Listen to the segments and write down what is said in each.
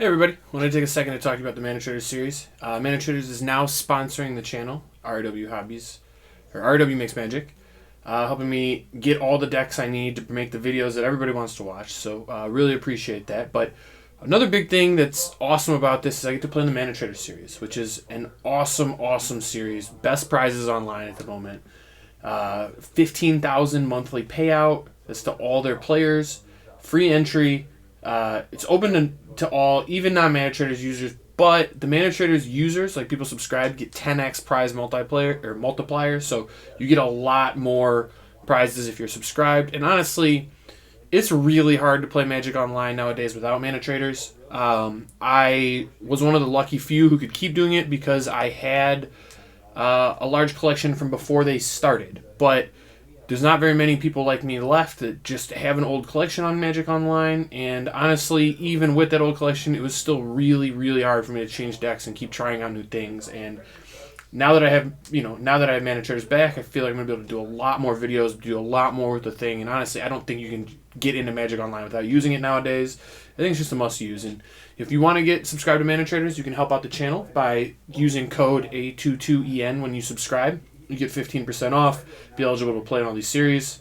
Hey everybody, I want to take a second to talk to you about the manatraders series. Manatraders is now sponsoring the channel, RW Hobbies, or RW Makes Magic, helping me get all the decks I need to make the videos that everybody wants to watch, so really appreciate that. But another big thing that's awesome about this is I get to play in the manatraders series, which is an awesome series. Best prizes online at the moment. 15,000 monthly payout. That's to all their players. Free entry. It's open to all, even non-manatraders users, but the manatraders users, like people subscribed, get 10x prize multiplier, so you get a lot more prizes if you're subscribed. And honestly, it's really hard to play Magic Online nowadays without manatraders. I was one of the lucky few who could keep doing it because I had a large collection from before they started, but there's not very many people like me left that just have an old collection on Magic Online, and honestly, even with that old collection, it was still really hard for me to change decks and keep trying out new things. And now that I have, manatraders back, I feel like I'm gonna be able to do a lot more videos, do a lot more with the thing. And honestly, I don't think you can get into Magic Online without using it nowadays. I think it's just a must-use. And if you want to get subscribed to manatraders, you can help out the channel by using code A22EN when you subscribe. You get 15% off, be eligible to play in all these series.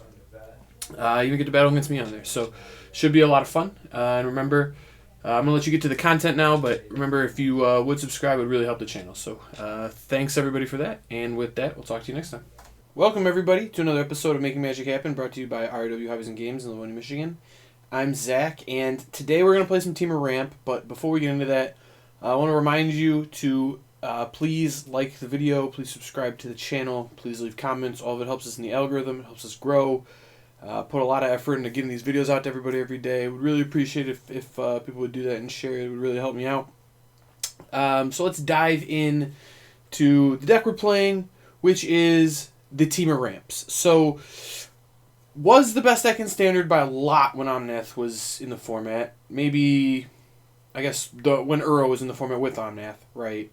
Even get to battle against me on there. So, should be a lot of fun. And remember, I'm going to let you get to the content now, but remember, if you would subscribe, it would really help the channel. So, thanks everybody for that. And with that, we'll talk to you next time. Welcome everybody to another episode of Making Magic Happen, brought to you by RW Hobbies and Games in Livonia, Michigan. I'm Zach, and today we're going to play some Team of Ramp, but before we get into that, I want to remind you to please like the video, please subscribe to the channel, please leave comments. All of it helps us in the algorithm, it helps us grow. Put a lot of effort into getting these videos out to everybody every day. Would really appreciate it if people would do that and share it. It would really help me out. So let's dive in to the deck we're playing, which is the Team of Ramps. So, was the best deck in Standard by a lot when Omnath was in the format. Maybe, I guess, when Uro was in the format with Omnath, right?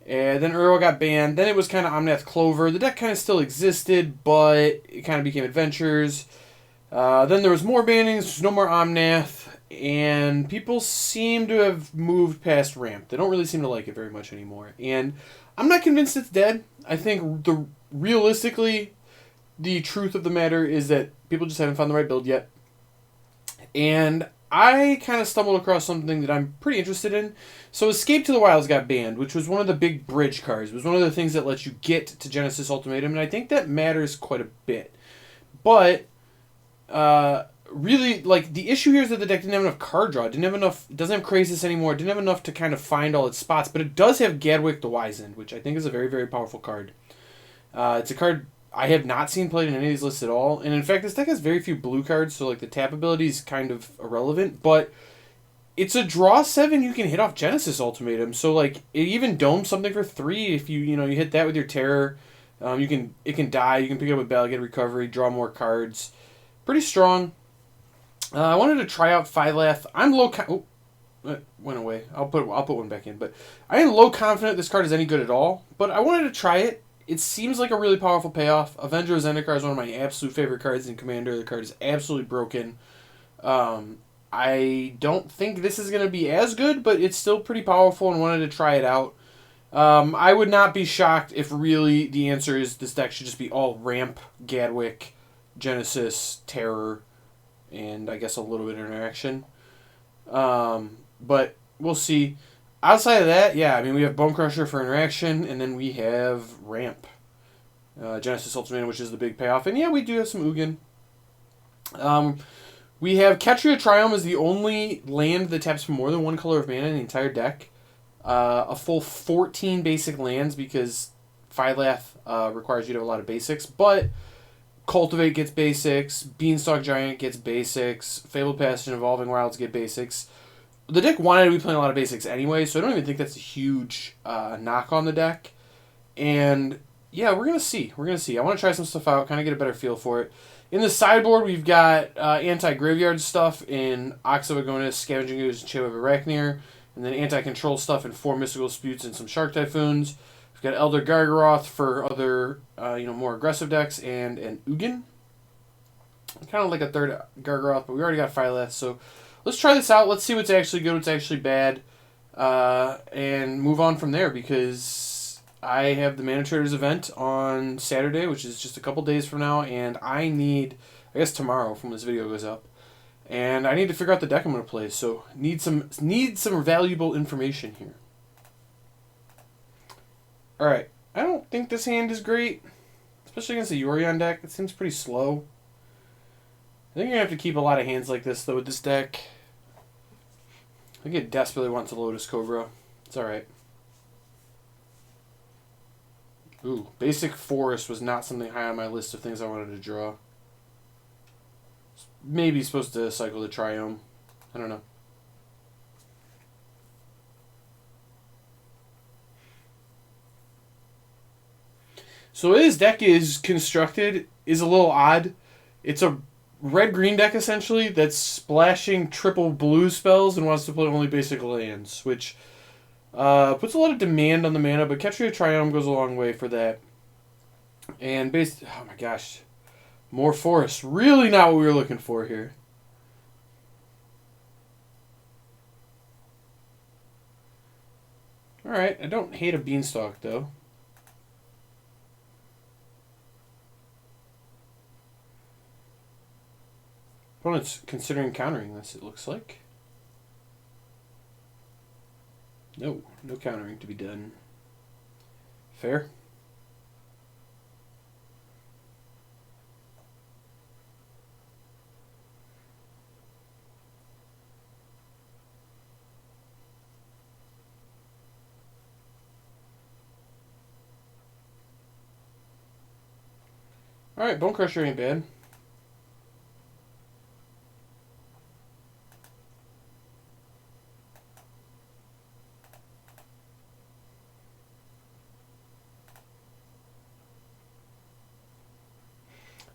And then Uro got banned. Then it was kind of Omnath Clover. The deck kind of still existed, but it kind of became Adventures. Then there was more bannings. There's no more Omnath. And people seem to have moved past Ramp. They don't really seem to like it very much anymore. And I'm not convinced it's dead. I think realistically, the truth of the matter is that people just haven't found the right build yet. And I kind of stumbled across something that I'm pretty interested in. So Escape to the Wilds got banned, which was one of the big bridge cards. It was one of the things that lets you get to Genesis Ultimatum, and I think that matters quite a bit. But, really, like, the issue here is that the deck didn't have enough card draw. It doesn't have Krasis anymore. It didn't have enough to kind of find all its spots. But it does have Gadwick the Wizened, which I think is a very powerful card. It's a card I have not seen played in any of these lists at all. And in fact, this deck has very few blue cards, so like the tap ability is kind of irrelevant. But it's a draw 7 you can hit off Genesis Ultimatum. So like it even domes something for 3 if you hit that with your Terror. It can die. You can pick it up with Battle, get recovery, draw more cards. Pretty strong. I wanted to try out Phylath. I'm low. It went away. I'll put one back in. But I am low confident this card is any good at all. But I wanted to try it. It seems like a really powerful payoff. Avenger of Zendikar is one of my absolute favorite cards in Commander. The card is absolutely broken. I don't think this is going to be as good, but it's still pretty powerful and wanted to try it out. I would not be shocked if really the answer is this deck should just be all Ramp, Gadwick, Genesis, Terror, and I guess a little bit of interaction. But we'll see. Outside of that, yeah, I mean, we have Bone Crusher for interaction, and then we have Ramp. Genesis Ultimatum, which is the big payoff. And yeah, we do have some Ugin. We have Ketria Triumph as the only land that taps for more than one color of mana in the entire deck. A full 14 basic lands because Phylath requires you to have a lot of basics. But Cultivate gets basics, Beanstalk Giant gets basics, Fabled Passage and Evolving Wilds get basics. The deck wanted to be playing a lot of basics anyway, so I don't even think that's a huge knock on the deck. And yeah, we're going to see. I want to try some stuff out, kind of get a better feel for it. In the sideboard, we've got anti-graveyard stuff in Ox of Agonis, Scavenging Ooze, and Chain of Arachnir. And then anti-control stuff in 4 Mystical Disputes and some Shark Typhoons. We've got Elder Gargaroth for other, more aggressive decks, and an Ugin. Kind of like a third Gargaroth, but we already got Phylath, so let's try this out. Let's see what's actually good, what's actually bad, and move on from there, because I have the Mana Traders event on Saturday, which is just a couple days from now, and I guess tomorrow from this video goes up, and I need to figure out the deck I'm going to play, so need some valuable information here. Alright, I don't think this hand is great, especially against the Yorion deck. It seems pretty slow. I think you're going to have to keep a lot of hands like this, though, with this deck. I think it desperately wants a Lotus Cobra. It's alright. Ooh, Basic Forest was not something high on my list of things I wanted to draw. Maybe supposed to cycle the Triome. I don't know. So the way this deck is constructed is a little odd. It's a red-green deck, essentially, that's splashing triple blue spells and wants to play only basic lands, which puts a lot of demand on the mana, but Ketria Triome goes a long way for that. And oh my gosh. More forest. Really not what we were looking for here. Alright, I don't hate a Beanstalk, though. Opponent's considering countering this, it looks like. No countering to be done. Fair. Alright, Bone Crusher ain't bad.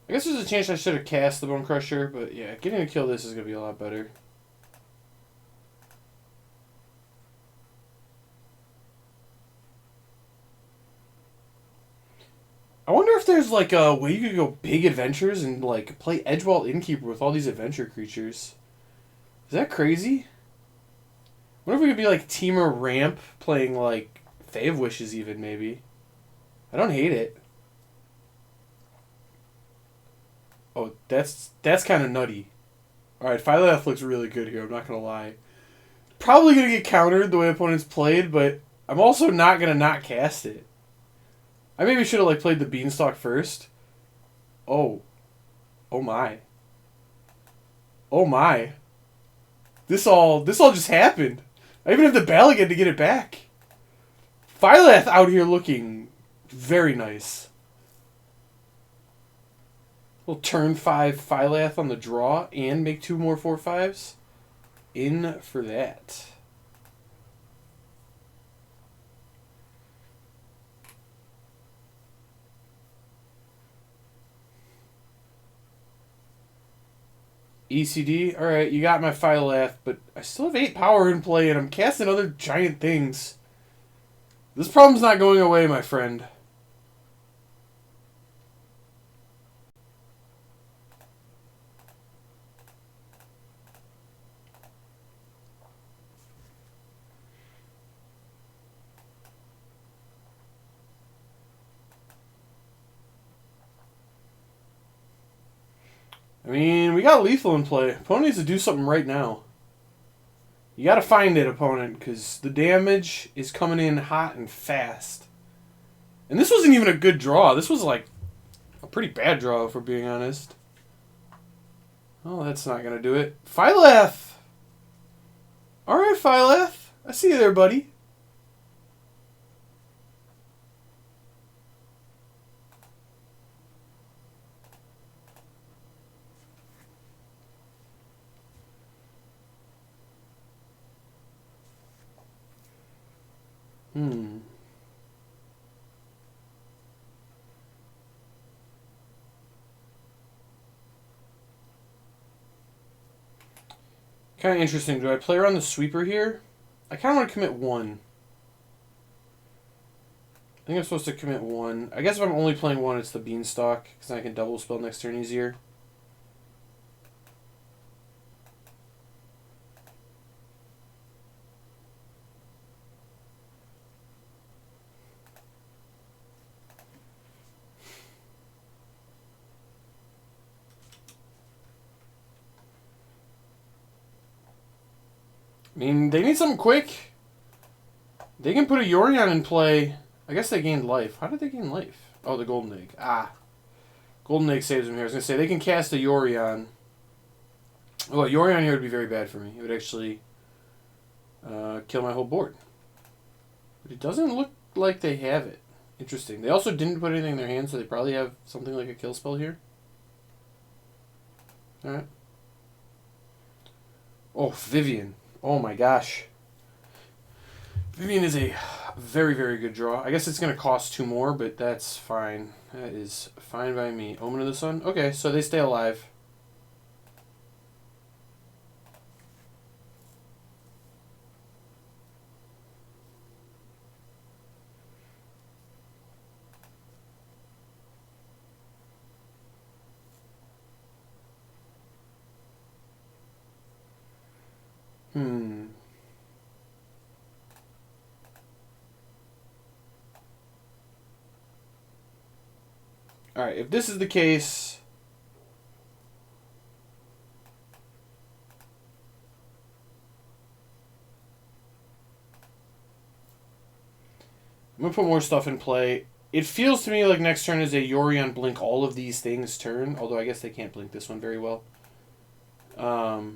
I guess there's a chance I should have cast the Bone Crusher, but yeah, getting to kill this is going to be a lot better. I wonder if there's like a way you could go big adventures and like play Edgewall Innkeeper with all these adventure creatures. Is that crazy? I wonder if we could be like Teamer Ramp playing like Fae of Wishes even, maybe. I don't hate it. Oh, that's kind of nutty. Alright, Phylath looks really good here, I'm not going to lie. Probably going to get countered the way opponents played, but I'm also not going to not cast it. I maybe should have like played the Beanstalk first. Oh. Oh my. Oh my. This all just happened. I even have the Balagan to get it back. Phylath out here looking very nice. We'll turn 5 Phylath on the draw and make 2 more 4/5s. In for that. ECD? Alright, you got my Phylath, but I still have 8 power in play and I'm casting other giant things. This problem's not going away, my friend. I mean, we got lethal in play. Opponent needs to do something right now. You gotta find it, opponent, because the damage is coming in hot and fast. And this wasn't even a good draw. This was like a pretty bad draw, if we're being honest. Oh, that's not gonna do it. Phylath! Alright, Phylath. I see you there, buddy. Kind of interesting. Do I play around the sweeper here? I kind of want to commit 1. I think I'm supposed to commit 1. I guess if I'm only playing 1, it's the Beanstalk, because I can double spell next turn easier. I mean, they need something quick. They can put a Yorion in play. I guess they gained life. How did they gain life? Oh, the Golden Egg. Ah. Golden Egg saves them here. I was going to say, they can cast a Yorion. Oh, a Yorion here would be very bad for me. It would actually kill my whole board. But it doesn't look like they have it. Interesting. They also didn't put anything in their hand, so they probably have something like a kill spell here. Alright. Oh, Vivian. Oh my gosh. Vivian is a very, very good draw. I guess it's going to cost 2 more, but that's fine. That is fine by me. Omen of the Sun? Okay, so they stay alive. Alright, if this is the case... I'm going to put more stuff in play. It feels to me like next turn is a Yorion blink all of these things turn, although I guess they can't blink this one very well. So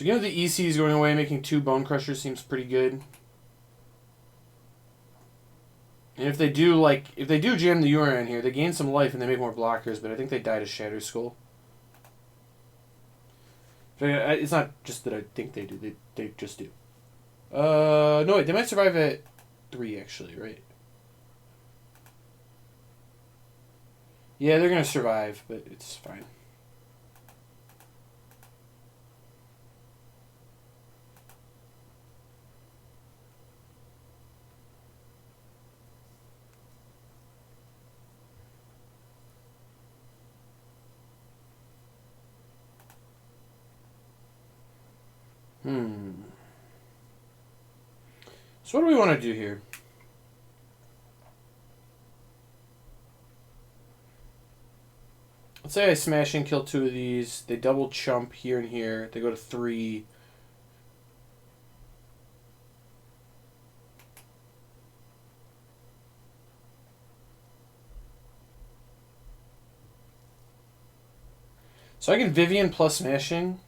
again, the EC is going away, making 2 Bone Crushers seems pretty good. And if they do jam the Yorion here, they gain some life and they make more blockers, but I think they die to Shatter Skull. It's not just that I think they do, they just do. No wait, they might survive at 3 actually, right? Yeah, they're gonna survive, but it's fine. So what do we want to do here? Let's say I smash and kill 2 of these. They double chump here and here. They go to 3. So I can Vivian plus smashing.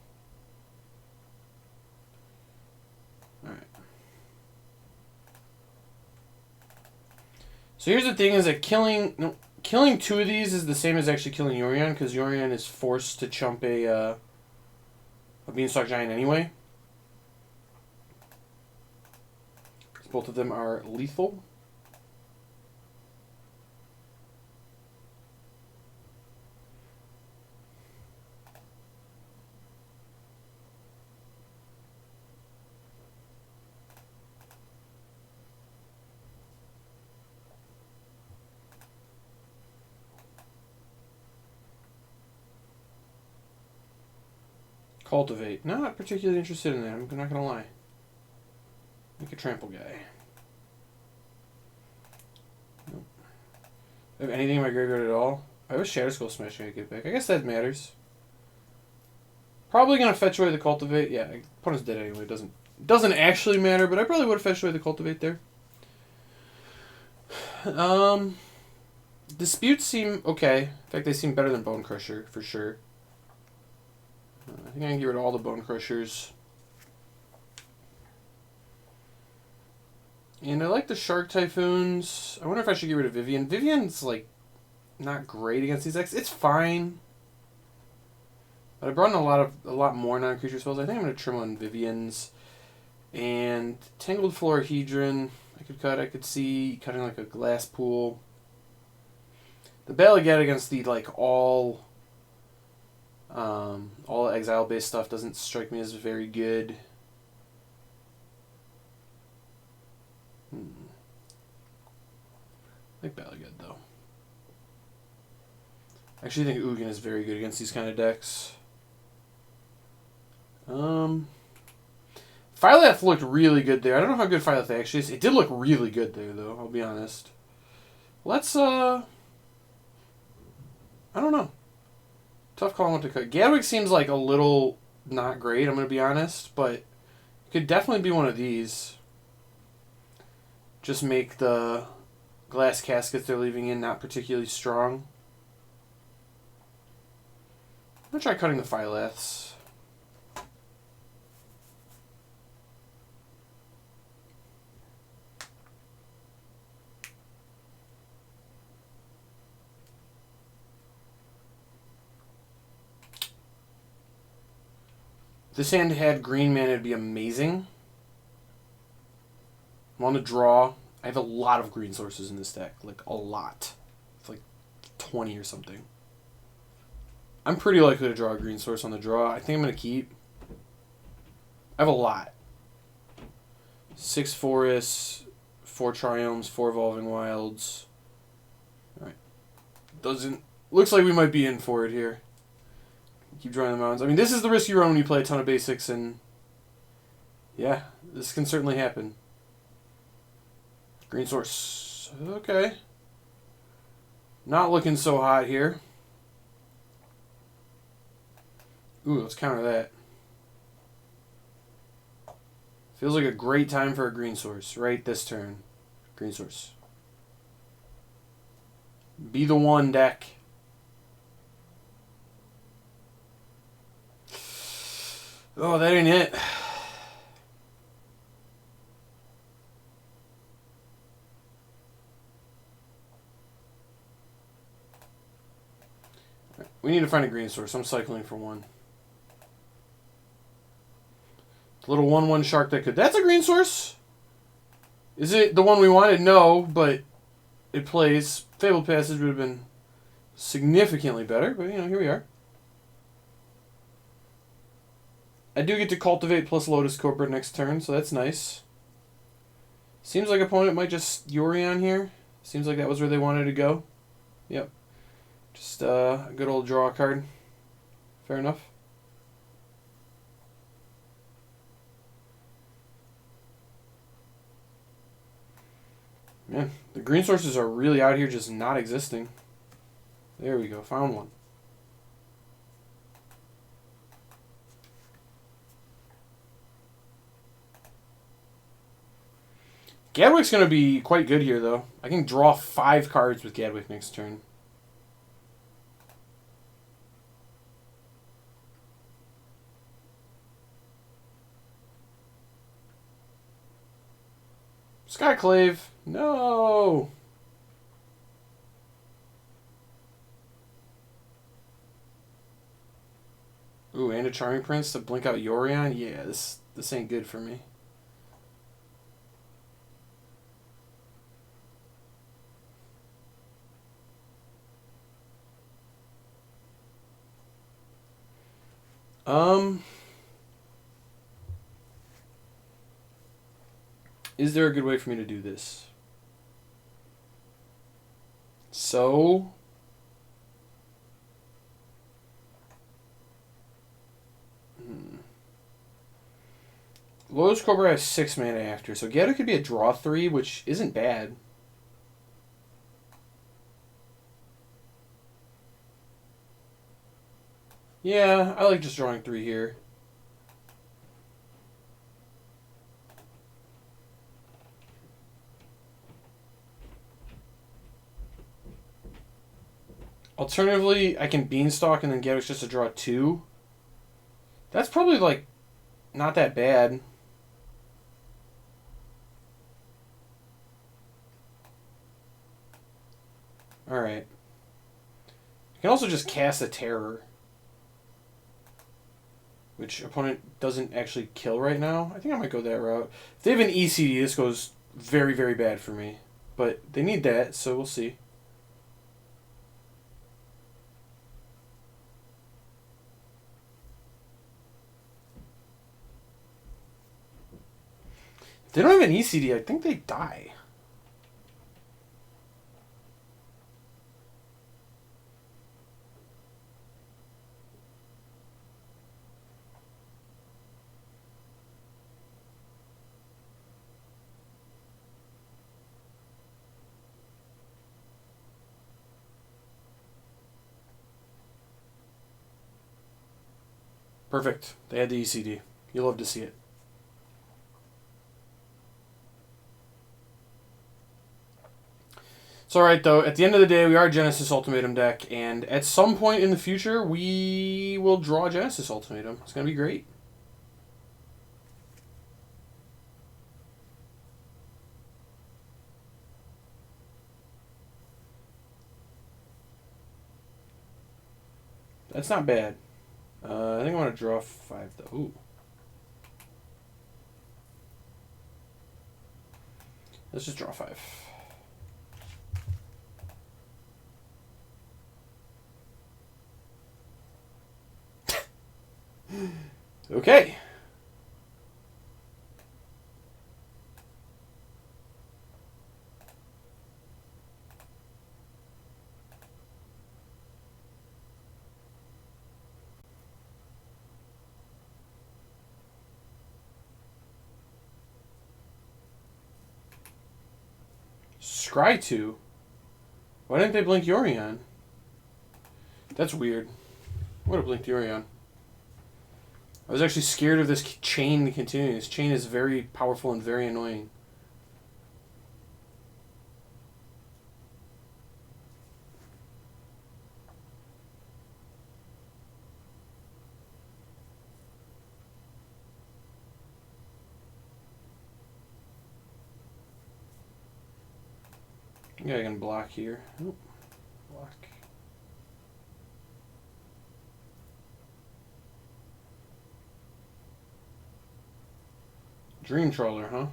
So here's the thing: is that killing 2 of these is the same as actually killing Yorion, because Yorion is forced to chump a Beanstalk Giant anyway. Both of them are lethal. Cultivate. Not particularly interested in that, I'm not going to lie. Make a trample guy. Nope. I have anything in my graveyard at all? I have a Shadow Skull Smashing I get back. I guess that matters. Probably going to fetch away the Cultivate. Yeah, opponent's dead anyway. It doesn't actually matter, but I probably would have fetched away the Cultivate there. Disputes seem okay. In fact, they seem better than Bone Crusher, for sure. I think I can get rid of all the Bone Crushers. And I like the Shark Typhoons. I wonder if I should get rid of Vivian. Vivian's, like, not great against these decks. It's fine. But I brought in a lot more non-creature spells. I think I'm going to trim on Vivian's. And Tangled Florahedron, I could cut. I could see cutting, like, a Glass Pool. The Balagat against the, like, all exile-based stuff doesn't strike me as very good. I like Balagat, though. I actually think Ugin is very good against these kind of decks. Phylath looked really good there. I don't know how good Phylath actually is. It did look really good there, though, I'll be honest. Let's, I don't know. Tough call on what to cut. Gadwick seems like a little not great, I'm going to be honest, but it could definitely be one of these. Just make the glass caskets they're leaving in not particularly strong. I'm going to try cutting the Phylaths. If this hand had green mana, it'd be amazing. I'm on the draw. I have a lot of green sources in this deck. Like, a lot. It's like 20 or something. I'm pretty likely to draw a green source on the draw. I think I'm going to keep. I have a lot. 6 forests, 4 triomes, 4 evolving wilds. Alright. Looks like we might be in for it here. Keep drawing the mountains. I mean, this is the risk you run when you play a ton of basics, and yeah, this can certainly happen. Green source. Okay. Not looking so hot here. Ooh, let's counter that. Feels like a great time for a green source, right this turn. Green source. Be the one, deck. Oh, that ain't it. We need to find a green source. I'm cycling for one. Little 1/1 shark that could. That's a green source. Is it the one we wanted? No, but it plays. Fabled Passage would have been significantly better, but you know, here we are. I do get to cultivate plus Lotus Cobra next turn, so that's nice. Seems like opponent might just Yuri on here. Seems like that was where they wanted to go. Yep. Just a good old draw card. Fair enough. Man, the green sources are really out here just not existing. There we go. Found one. Gadwick's going to be quite good here, though. I can draw 5 cards with Gadwick next turn. Skyclave. No. Ooh, and a Charming Prince to blink out Yorion? Yeah, this ain't good for me. Is there a good way for me to do this? So... Lotus Cobra has 6 mana after, so Gato could be a draw 3, which isn't bad. Yeah, I like just drawing 3 here. Alternatively, I can Beanstalk and then Gadwick's just to draw 2. That's probably, like, not that bad. Alright. I can also just cast a Terror, which opponent doesn't actually kill right now. I think I might go that route. If they have an ECD, this goes very, very bad for me. But they need that, so we'll see. If they don't have an ECD, I think they die. Perfect. They had the ECD. You love to see it. It's alright, though. At the end of the day, we are a Genesis Ultimatum deck, and at some point in the future, we will draw Genesis Ultimatum. It's going to be great. That's not bad. I think I want to draw 5, though. Ooh. Let's just draw 5. Okay. Scry 2? Why didn't they blink Yorion? That's weird. I would have blinked Yorion. I was actually scared of this chain continuing. This chain is very powerful and very annoying. I think I can block here. Oh, block. Dream Trawler, huh?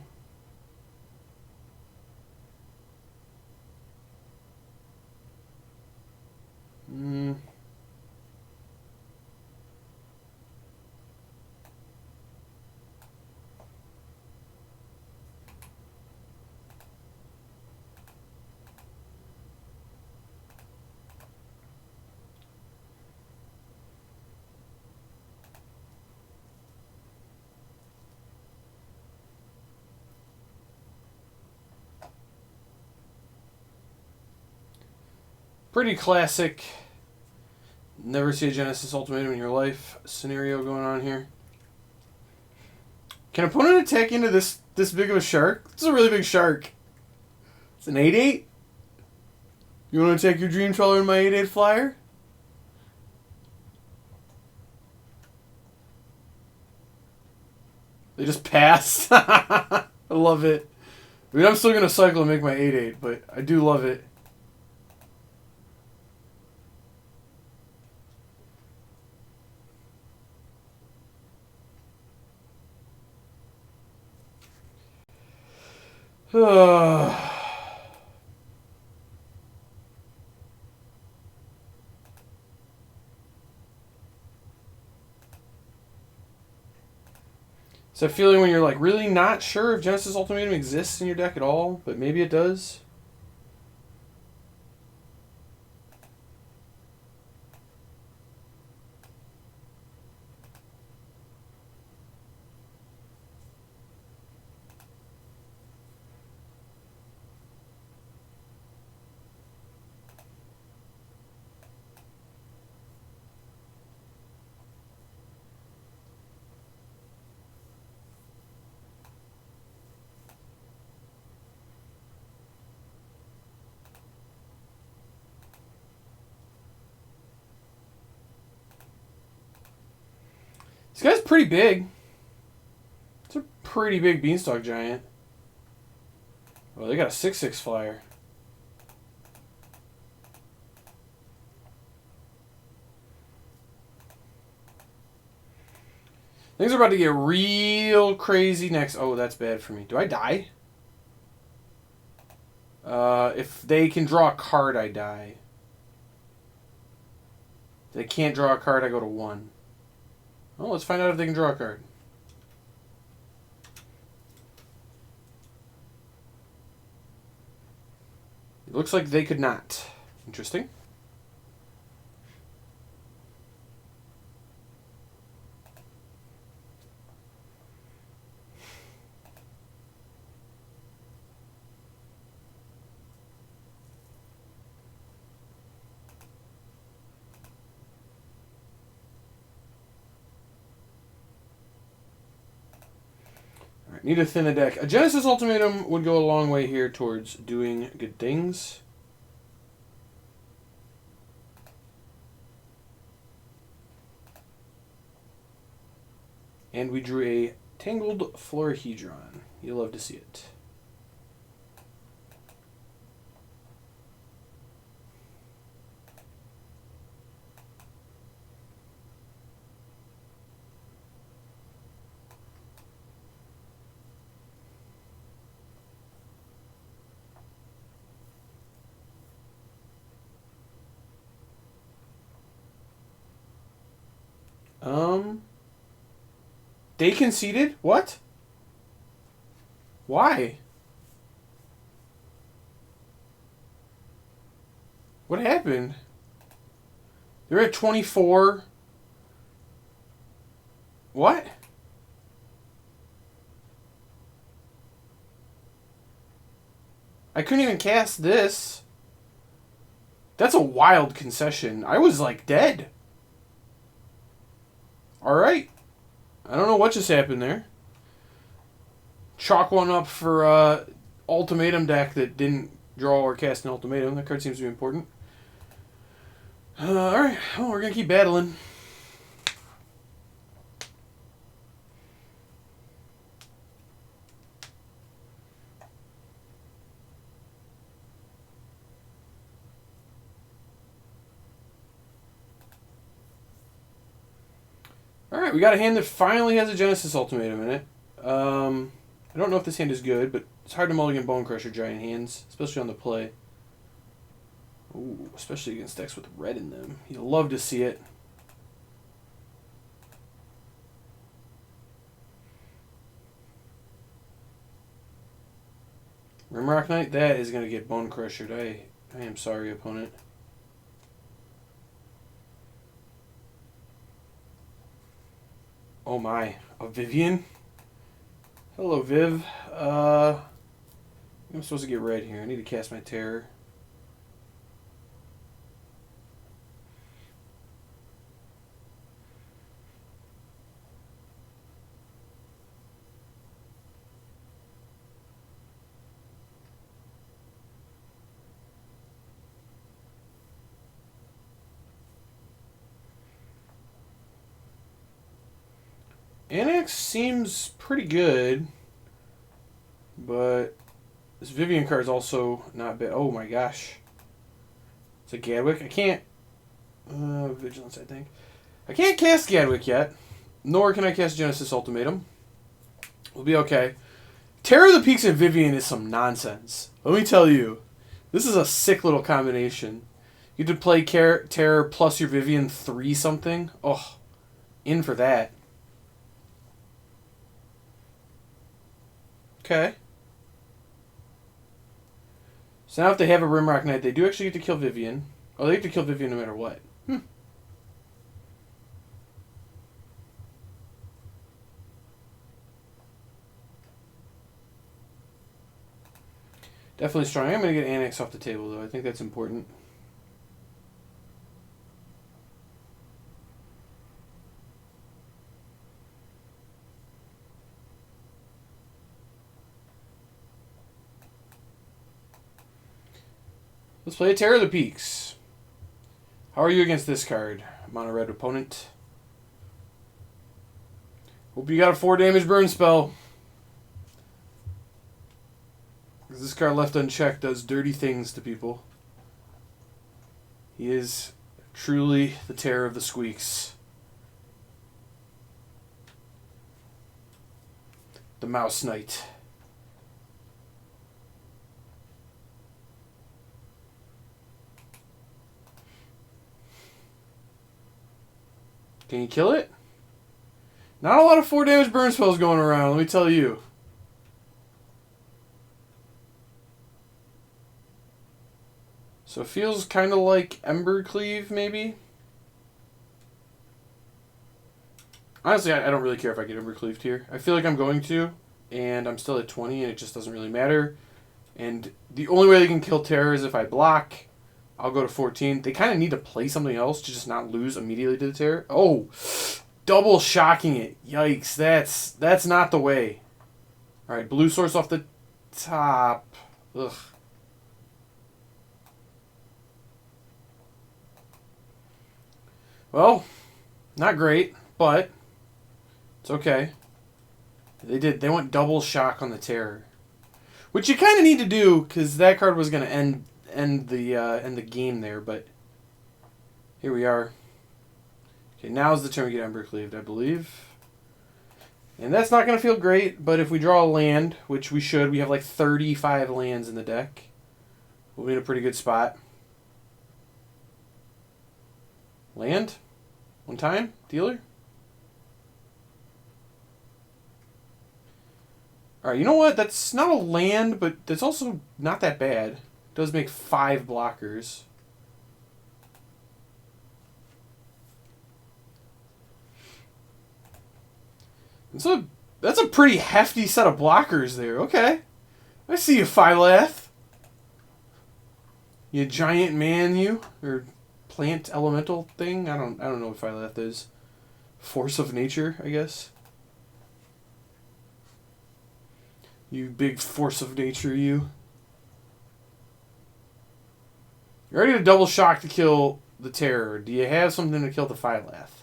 Pretty classic. Never see a Genesis Ultimatum in your life scenario going on here. Can opponent attack into this big of a shark? This is a really big shark. It's an 8/8? You want to attack your Dream Trawler in my 8/8 flyer? They just passed. I love it. I mean, I'm still going to cycle and make my 8/8, but I do love it. So that feeling when you're like really not sure if Genesis Ultimatum exists in your deck at all, but maybe it does. This guy's pretty big. It's a pretty big beanstalk giant. Well, they got a 6/6 flyer. Things are about to get real crazy next. Oh, that's bad for me. Do I die? If they can draw a card, I die. If they can't draw a card, I go to 1. Well, let's find out if they can draw a card. It looks like they could not. Interesting. Alright, need to thin the deck. A Genesis Ultimatum would go a long way here towards doing good things. And we drew a Tangled Florahedron. You'll love to see it. They conceded? What? Why? What happened? They're at 24. What? I couldn't even cast this. That's a wild concession. I was like dead. Alright. I don't know what just happened there. Chalk one up for ultimatum deck that didn't draw or cast an ultimatum. That card seems to be important. Alright, well, we're going to keep battling. Alright, we got a hand that finally has a Genesis Ultimatum in it. I don't know if this hand is good, but it's hard to mulligan Bone Crusher giant hands, especially on the play. Ooh, especially against decks with red in them. You'll love to see it. Rimrock Knight, that is going to get Bone Crushed. I am sorry, opponent. Oh my, a Vivian? Hello, Viv. I'm supposed to get red here. I need to cast my Terror. Annex seems pretty good, but this Vivian card is also not bad. Oh my gosh. It's a Gadwick. I can't... Vigilance, I think. I can't cast Gadwick yet, nor can I cast Genesis Ultimatum. We'll be okay. Terror of the Peaks and Vivian is some nonsense. Let me tell you. This is a sick little combination. You could play Terror plus your Vivian 3-something. Oh, in for that. Okay. So now if they have a Rimrock Knight, they do actually get to kill Vivian. Oh, they get to kill Vivian no matter what. Definitely strong. I'm going to get Annex off the table, though. I think that's important. Let's play a Terror of the Peaks. How are you against this card, mono red opponent? Hope you got a 4 damage burn spell. Because this card left unchecked does dirty things to people. He is truly the terror of the Squeeks. The Mouse Knight. Can you kill it? Not a lot of 4 damage burn spells going around, let me tell you. So it feels kind of like Embercleave, maybe? Honestly, I don't really care if I get Embercleaved here. I feel like I'm going to, and I'm still at 20, and it just doesn't really matter. And the only way they can kill Terror is if I block. I'll go to 14. They kind of need to play something else to just not lose immediately to the Terror. Oh, double shocking it. Yikes, that's not the way. All right, blue source off the top. Ugh. Well, not great, but it's okay. They went double shock on the terror, which you kind of need to do because that card was going to end the game there. But here we are. Okay, now's the turn we get Ember Cleaved, I believe. And that's not going to feel great, but if we draw a land, which we should, we have like 35 lands in the deck. We'll be in a pretty good spot. Land? One time? Dealer? Alright, you know what? That's not a land, but that's also not that bad. It does make 5 blockers. So that's a pretty hefty set of blockers there. Okay. I see you, Phylath. You giant man, you? Or plant elemental thing? I don't know what Phylath is. Force of nature, I guess. You big force of nature, you. You're ready to double shock to kill the terror. Do you have something to kill the Phylath?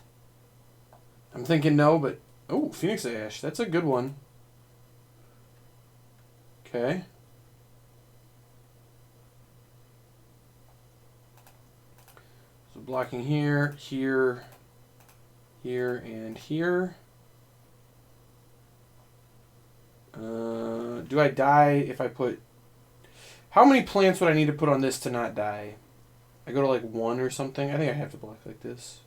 I'm thinking no, but... Oh, Phoenix Ash. That's a good one. Okay. So blocking here, here, here, and here. Do I die if I put... How many plants would I need to put on this to not die? I go to like 1 or something? I think I have to block like this.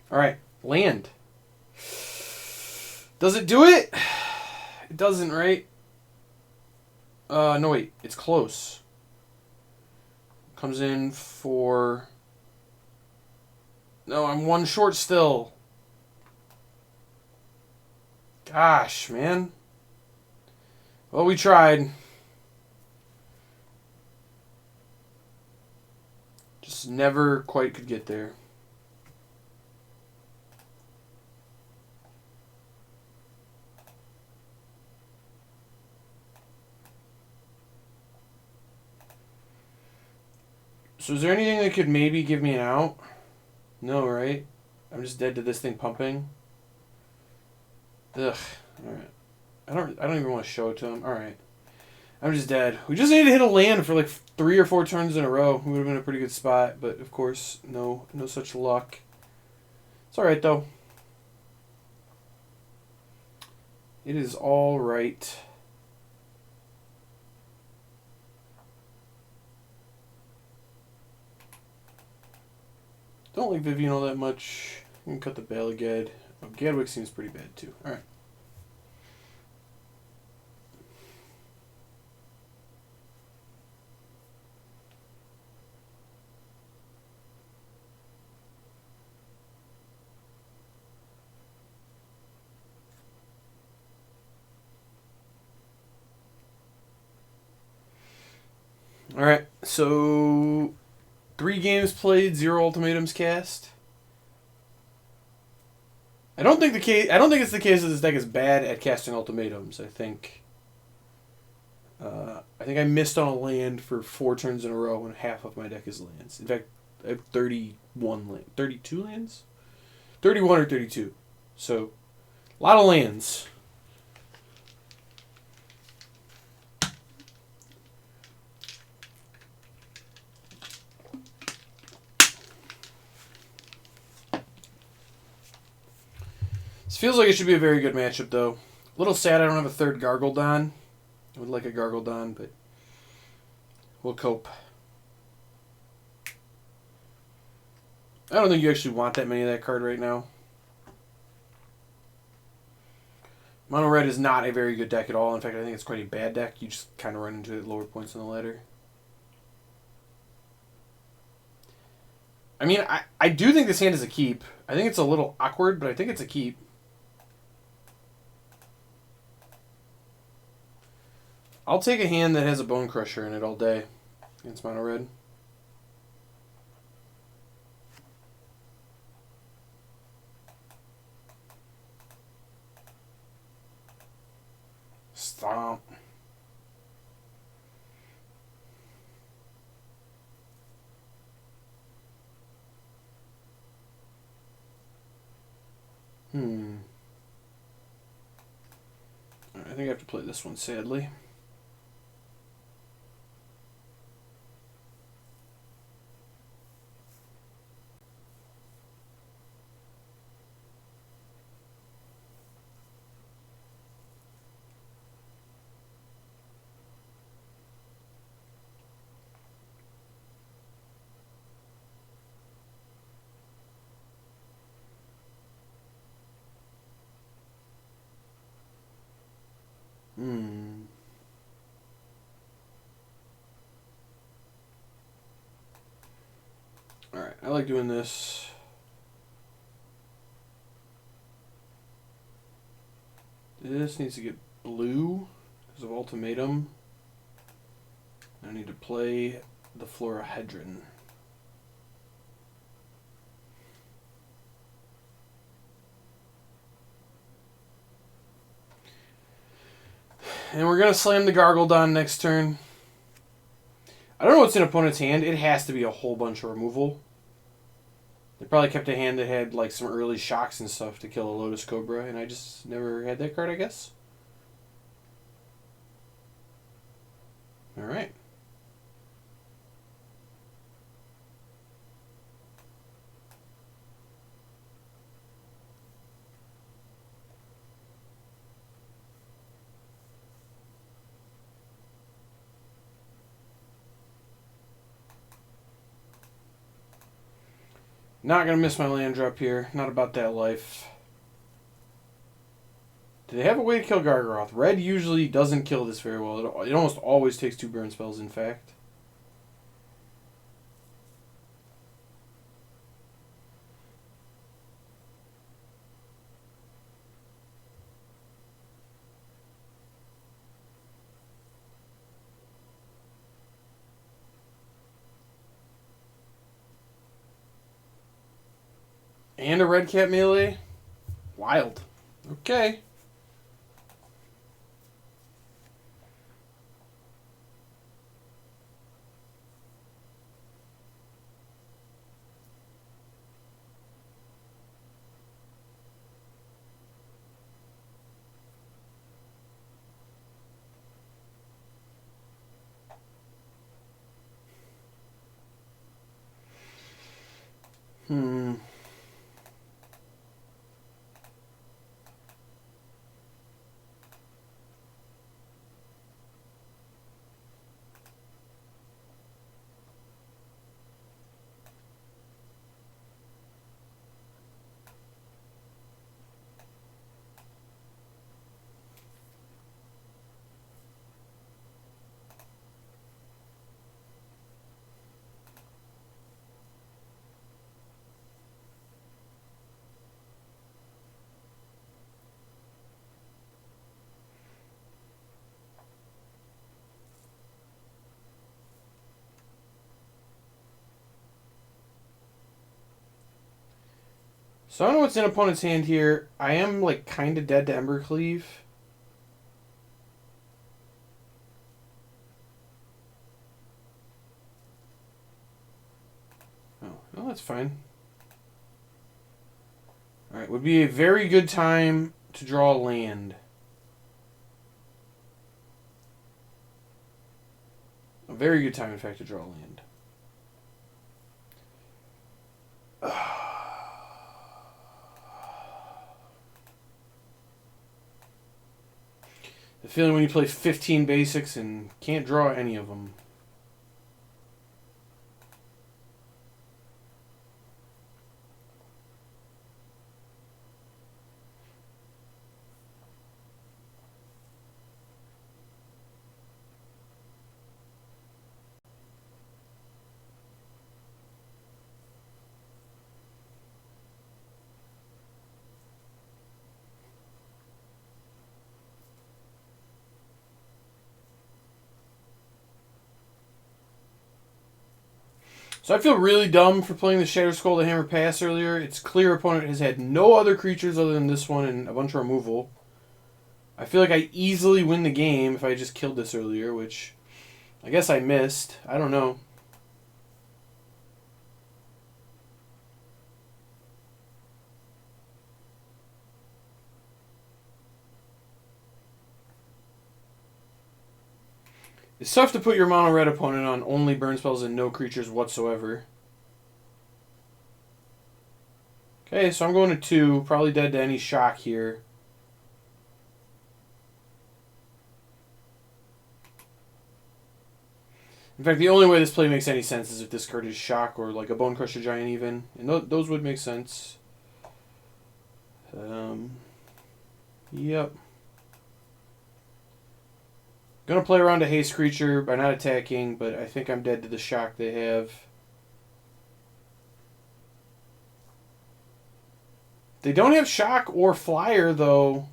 Alright, land. Does it do it? It doesn't, right? No wait, it's close. Comes in for... No, I'm 1 short still. Gosh, man. Well, we tried. Just never quite could get there. So is there anything that could maybe give me an out? No, right? I'm just dead to this thing pumping. Ugh. Alright. I don't even want to show it to him. Alright. I'm just dead. We just need to hit a land for like 3 or 4 turns in a row. We would have been in a pretty good spot, but of course, no such luck. It's alright though. It is alright. Don't like Vivian all that much. I can cut the Balagad. Oh, Gadwick seems pretty bad too. Alright. Alright, so 3 games played, 0 ultimatums cast. I don't think it's the case that this deck is bad at casting ultimatums. I think I missed on a land for 4 turns in a row and half of my deck is lands. In fact, I have 32 lands? 31 or 32. So, a lot of lands. This feels like it should be a very good matchup, though. A little sad I don't have a 3rd Gargledon. I would like a Gargledon, but we'll cope. I don't think you actually want that many of that card right now. Mono Red is not a very good deck at all. In fact, I think it's quite a bad deck. You just kind of run into it at lower points on the ladder. I mean, I do think this hand is a keep. I think it's a little awkward, but I think it's a keep. I'll take a hand that has a Bone Crusher in it all day against mono red. Stomp. I think I have to play this one, sadly. Alright, I like doing this. This needs to get blue because of Ultimatum. I need to play the Florahedron. And we're going to slam the Gargledon next turn. I don't know what's in opponent's hand. It has to be a whole bunch of removal. They probably kept a hand that had like some early shocks and stuff to kill a Lotus Cobra, and I just never had that card, I guess. Alright. Not going to miss my land drop here. Not about that life. Do they have a way to kill Gargaroth? Red usually doesn't kill this very well. It almost always takes 2 burn spells, in fact. And a red cat melee? Wild. Okay. So I don't know what's in opponent's hand here. I am like kind of dead to Embercleave. Oh, no, that's fine. Alright, would be a very good time to draw land. A very good time, in fact, to draw land. The feeling when you play 15 basics and can't draw any of them. So I feel really dumb for playing the Shatter Skull to Hammer Pass earlier. Its clear opponent has had no other creatures other than this one and a bunch of removal. I feel like I easily win the game if I just killed this earlier, which I guess I missed. I don't know. It's tough to put your mono red opponent on only burn spells and no creatures whatsoever. Okay, so I'm going to 2. Probably dead to any shock here. In fact, the only way this play makes any sense is if this card is shock or like a Bone Crusher Giant even. And those would make sense. Yep. Gonna play around a haste creature by not attacking, but I think I'm dead to the shock they have. They don't have shock or flyer though.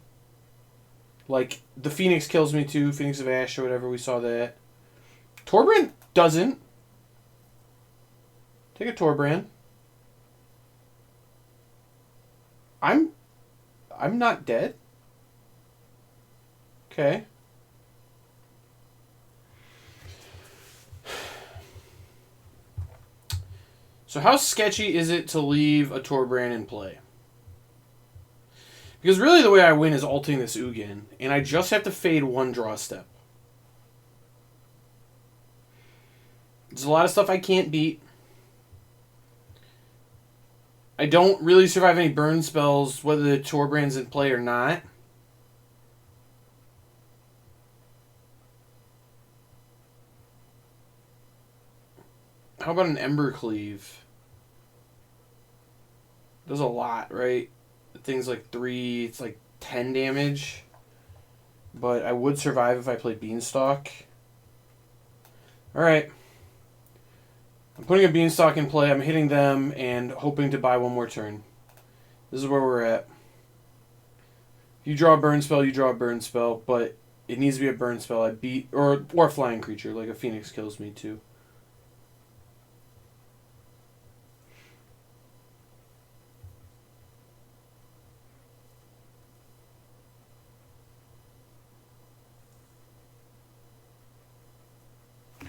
Like the Phoenix kills me too, Phoenix of Ash or whatever, we saw that. Torbrand doesn't. Take a Torbrand. I'm not dead. Okay. So how sketchy is it to leave a Torbrand in play? Because really the way I win is ulting this Ugin, and I just have to fade one draw step. There's a lot of stuff I can't beat. I don't really survive any burn spells, whether the Torbrand's in play or not. How about an Ember Cleave? Does a lot, right? Things like 3, it's like 10 damage. But I would survive if I played Beanstalk. Alright. I'm putting a Beanstalk in play. I'm hitting them and hoping to buy one more turn. This is where we're at. You draw a burn spell, you draw a burn spell, but it needs to be a burn spell. I beat or a flying creature, like a Phoenix kills me too.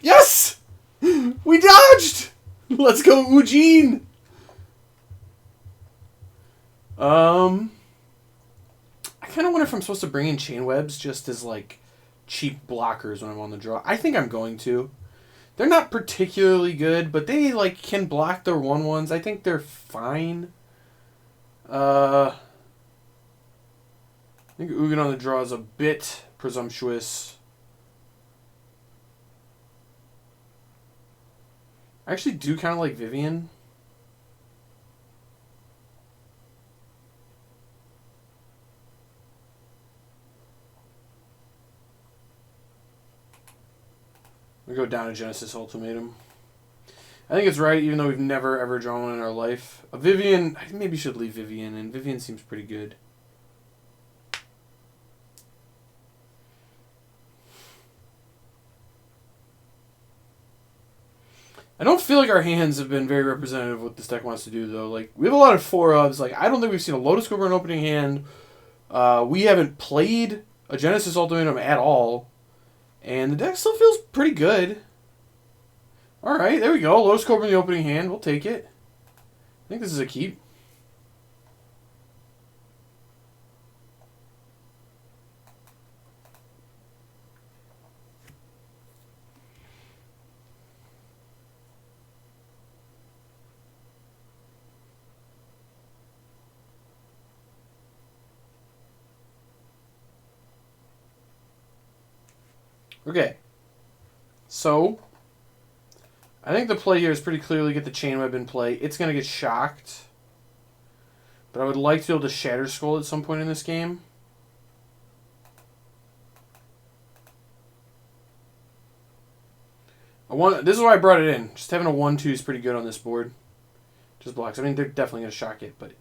Yes! We dodged! Let's go, Eugene! I kind of wonder if I'm supposed to bring in Chain Webs just as, like, cheap blockers when I'm on the draw. I think I'm going to. They're not particularly good, but they, like, can block their 1/1s. I think they're fine. I think Ugin on the draw is a bit presumptuous. I actually do kind of like Vivian. We go down to Genesis Ultimatum. I think it's right, even though we've never ever drawn one in our life. A Vivian, I maybe should leave Vivian, and Vivian seems pretty good. I don't feel like our hands have been very representative of what this deck wants to do, though. Like, we have a lot of 4-ofs. Like, I don't think we've seen a Lotus Cobra in opening hand. We haven't played a Genesis Ultimatum at all. And the deck still feels pretty good. Alright, there we go. Lotus Cobra in the opening hand. We'll take it. I think this is a keep. Okay, so I think the play here is pretty clearly get the Chain Web in play. It's going to get shocked, but I would like to be able to Shatter Skull at some point in this game. This is why I brought it in. Just having a 1/2 is pretty good on this board. Just blocks. I mean, they're definitely going to shock it, but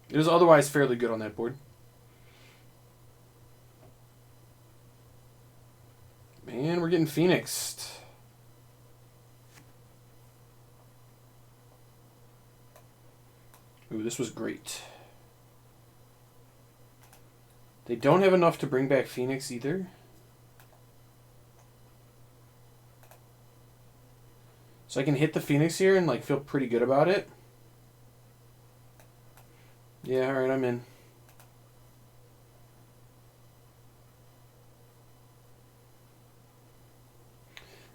it is otherwise fairly good on that board. Man, we're getting Phoenixed. Ooh, this was great. They don't have enough to bring back Phoenix either. So I can hit the Phoenix here and like feel pretty good about it. Yeah, alright, I'm in.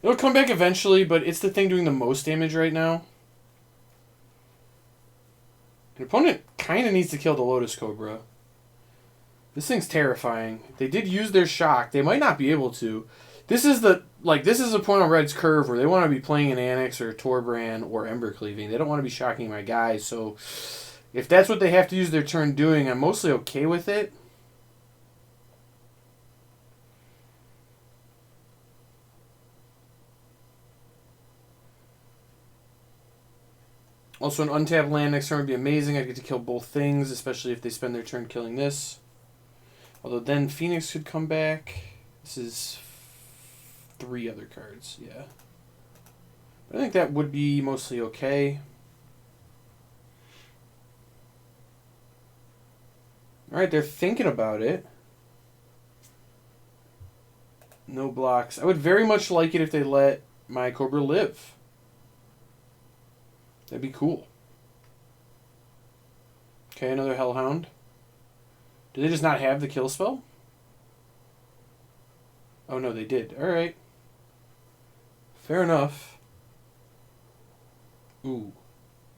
It'll come back eventually, but it's the thing doing the most damage right now. An opponent kind of needs to kill the Lotus Cobra. This thing's terrifying. They did use their shock. They might not be able to. This is the point on Red's curve where they want to be playing an Annex or Torbran or Ember Cleaving. They don't want to be shocking my guys. So if that's what they have to use their turn doing, I'm mostly okay with it. Also, an untapped land next turn would be amazing. I'd get to kill both things, especially if they spend their turn killing this. Although then Phoenix could come back. This is 3 other cards, yeah. But I think that would be mostly okay. Alright, they're thinking about it. No blocks. I would very much like it if they let my Cobra live. That'd be cool. Okay, another Hellhound. Do they just not have the kill spell? Oh, no, they did. Alright. Fair enough. Ooh.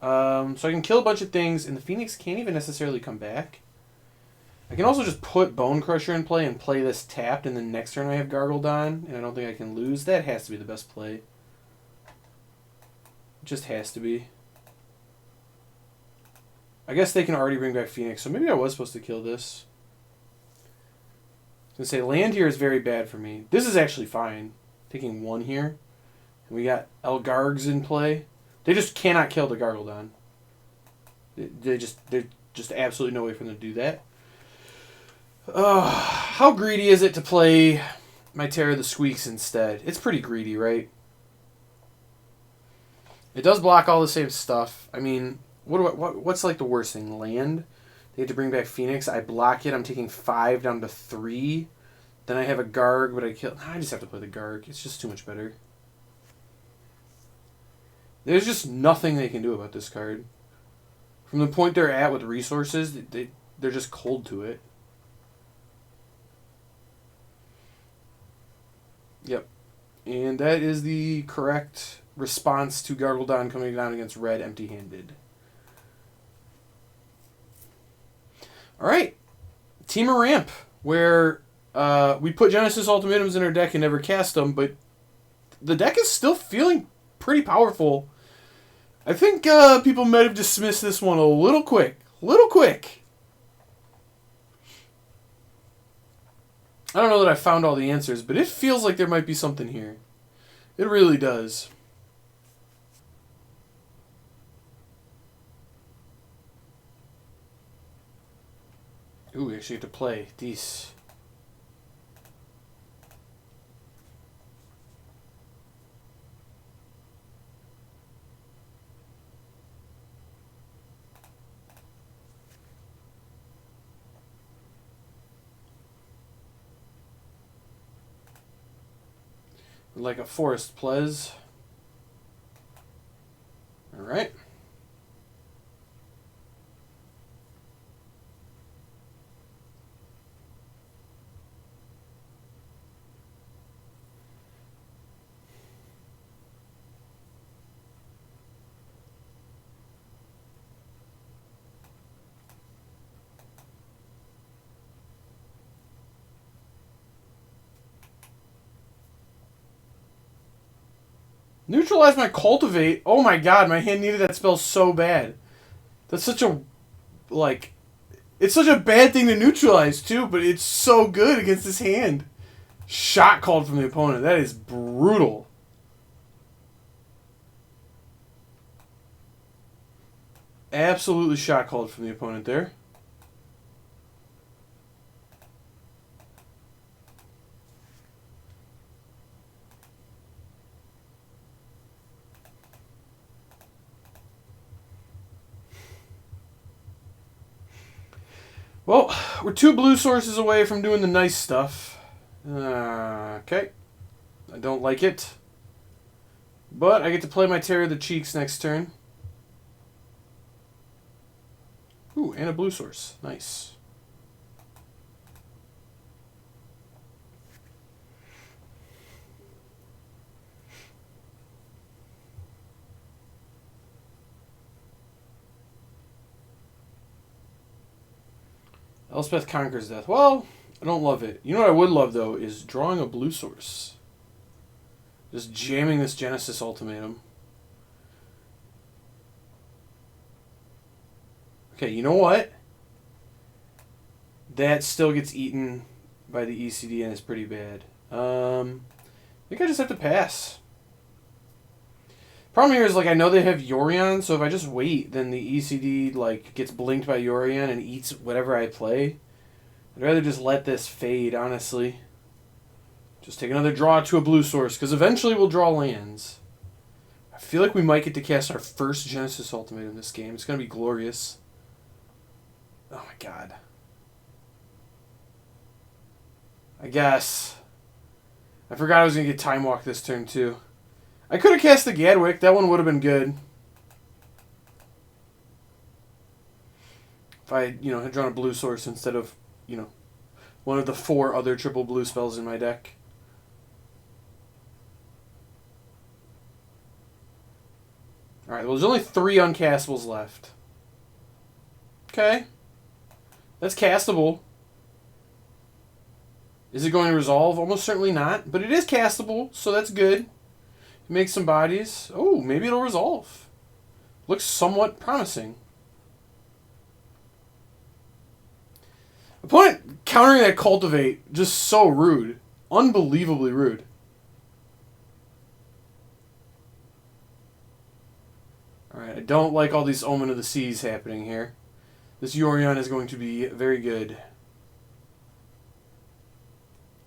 So I can kill a bunch of things, and the Phoenix can't even necessarily come back. I can also just put Bone Crusher in play and play this tapped, and then next turn I have Gargledon, and I don't think I can lose. That has to be the best play. It just has to be. I guess they can already bring back Phoenix, so maybe I was supposed to kill this. I was going to say, land here is very bad for me. This is actually fine. Taking 1 here. And we got Elgargs in play. They just cannot kill the Gargledon. There's just absolutely no way for them to do that. How greedy is it to play my Terror the Squeeks instead? It's pretty greedy, right? It does block all the same stuff. I mean, what's like the worst thing? Land? They have to bring back Phoenix. I block it. I'm taking 5 down to 3. Then I have a Garg, but I kill... I just have to play the Garg. It's just too much better. There's just nothing they can do about this card. From the point they're at with resources, they're just cold to it. Yep. And that is the correct response to Gargledon coming down against Red empty-handed. Alright. Team of Ramp, where we put Genesis Ultimatums in our deck and never cast them, but the deck is still feeling pretty powerful. I think people might have dismissed this one a little quick. Little quick. I don't know that I found all the answers, but it feels like there might be something here. It really does. Ooh, we actually have to play these. Like a Forest Plez. Alright. Neutralize my Cultivate. Oh my god, my hand needed that spell so bad. That's such a... like... It's such a bad thing to neutralize, too, but it's so good against this hand. Shot called from the opponent. That is brutal. Absolutely shot called from the opponent there. Well, we're 2 blue sources away from doing the nice stuff. Okay. I don't like it. But I get to play my Terror of the Cheeks next turn. Ooh, and a blue source. Nice. Elspeth Conquers Death. Well, I don't love it. You know what I would love, though, is drawing a blue source. Just jamming this Genesis Ultimatum. Okay, you know what? That still gets eaten by the ECD and it's pretty bad. I think I just have to pass. Problem here is, like, I know they have Yorion, so if I just wait, then the ECD, like, gets blinked by Yorion and eats whatever I play. I'd rather just let this fade, honestly. Just take another draw to a blue source, because eventually we'll draw lands. I feel like we might get to cast our first Genesis Ultimate in this game. It's going to be glorious. Oh my god. I guess. I forgot I was going to get Time Walk this turn, too. I could have cast the Gadwick. That one would have been good. If I, had drawn a blue source instead of, one of the 4 other triple blue spells in my deck. Alright, well, there's only 3 uncastables left. Okay. That's castable. Is it going to resolve? Almost certainly not. But it is castable, so that's good. Make some bodies. Oh, maybe it'll resolve. Looks somewhat promising. Opponent countering that Cultivate, just so rude. Unbelievably rude. Alright, I don't like all these Omen of the Seas happening here. This Yorion is going to be very good.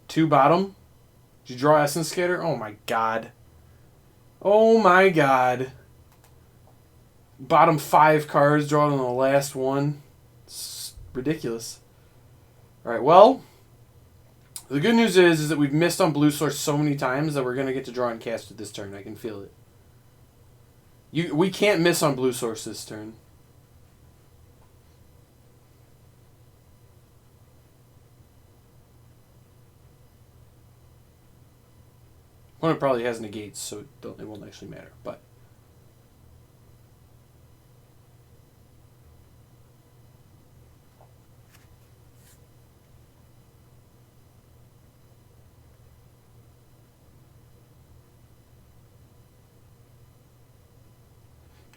2 bottom. Did you draw Essence Scatter? Oh my god. Oh my god. Bottom 5 cards drawn on the last one. It's ridiculous. Alright, well, the good news is that we've missed on blue source so many times that we're going to get to draw and cast it this turn. I can feel it. We can't miss on blue source this turn. Opponent probably has negates, so it won't actually matter. But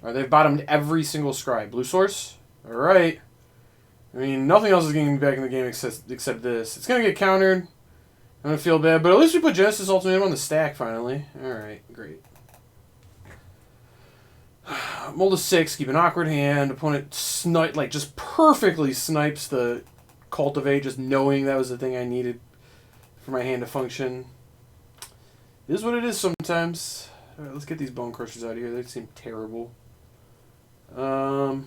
alright, they've bottomed every single scribe. Blue source? Alright. I mean, nothing else is getting me back in the game except this. It's going to get countered. I'm going to feel bad, but at least we put Genesis Ultimatum on the stack, finally. Alright, great. Mold of 6, keep an awkward hand. Opponent just perfectly snipes the Cultivate, just knowing that was the thing I needed for my hand to function. It is what it is sometimes. Alright, let's get these Bone Crushers out of here. They seem terrible. I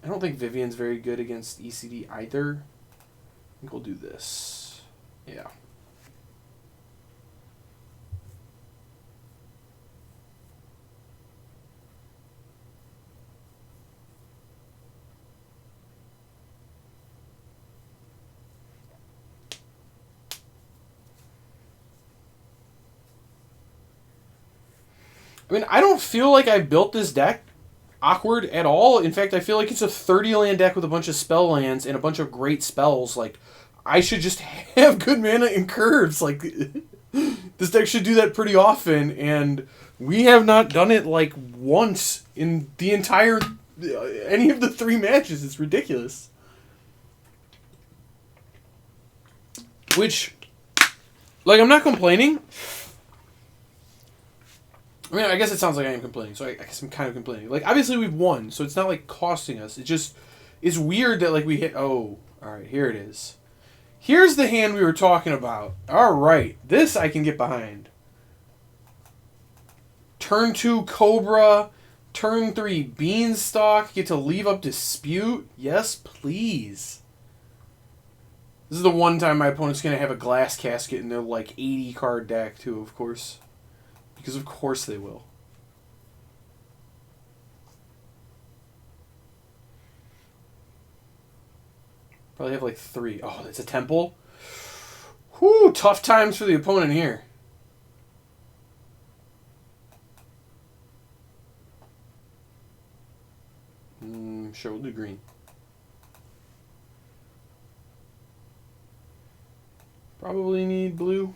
don't think Vivian's very good against ECD either. I think we'll do this. Yeah. I mean, I don't feel like I built this deck awkward at all. In fact, I feel like it's a 30-land deck with a bunch of spell lands and a bunch of great spells. Like, I should just have good mana and curves. Like, this deck should do that pretty often, and we have not done it, like, once in the entire... any of the 3 matches. It's ridiculous. Which, like, I'm not complaining. I mean, I guess it sounds like I am complaining, so I guess I'm kind of complaining. Like, obviously we've won, so it's not, like, costing us. It just is weird that, like, we hit... Oh, alright, here it is. Here's the hand we were talking about. Alright, this I can get behind. Turn 2, Cobra. Turn 3, Beanstalk. Get to leave up Dispute. Yes, please. This is the one time my opponent's going to have a glass casket in their, like, 80 card deck, too, of course. Because of course they will. Probably have, like, 3. Oh, it's a temple? Whew, tough times for the opponent here. Sure, we'll do green. Probably need blue.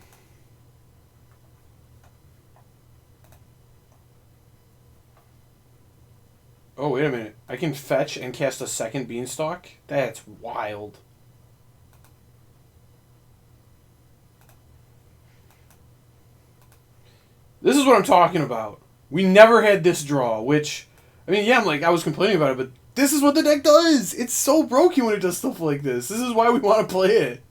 Oh, wait a minute. I can fetch and cast a second beanstalk? That's wild. This is what I'm talking about. We never had this draw, which, I mean, yeah, I was complaining about it, but this is what the deck does. It's so broken when it does stuff like this. This is why we want to play it.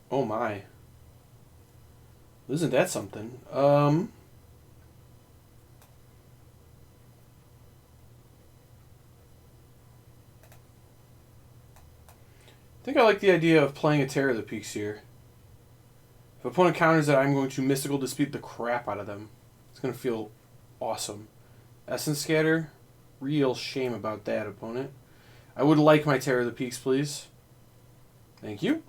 Oh my. Isn't that something? I think I like the idea of playing a Terror of the Peaks here. If opponent counters it, I'm going to Mystical Dispute the crap out of them. It's going to feel awesome. Essence Scatter? Real shame about that, opponent. I would like my Terror of the Peaks, please. Thank you.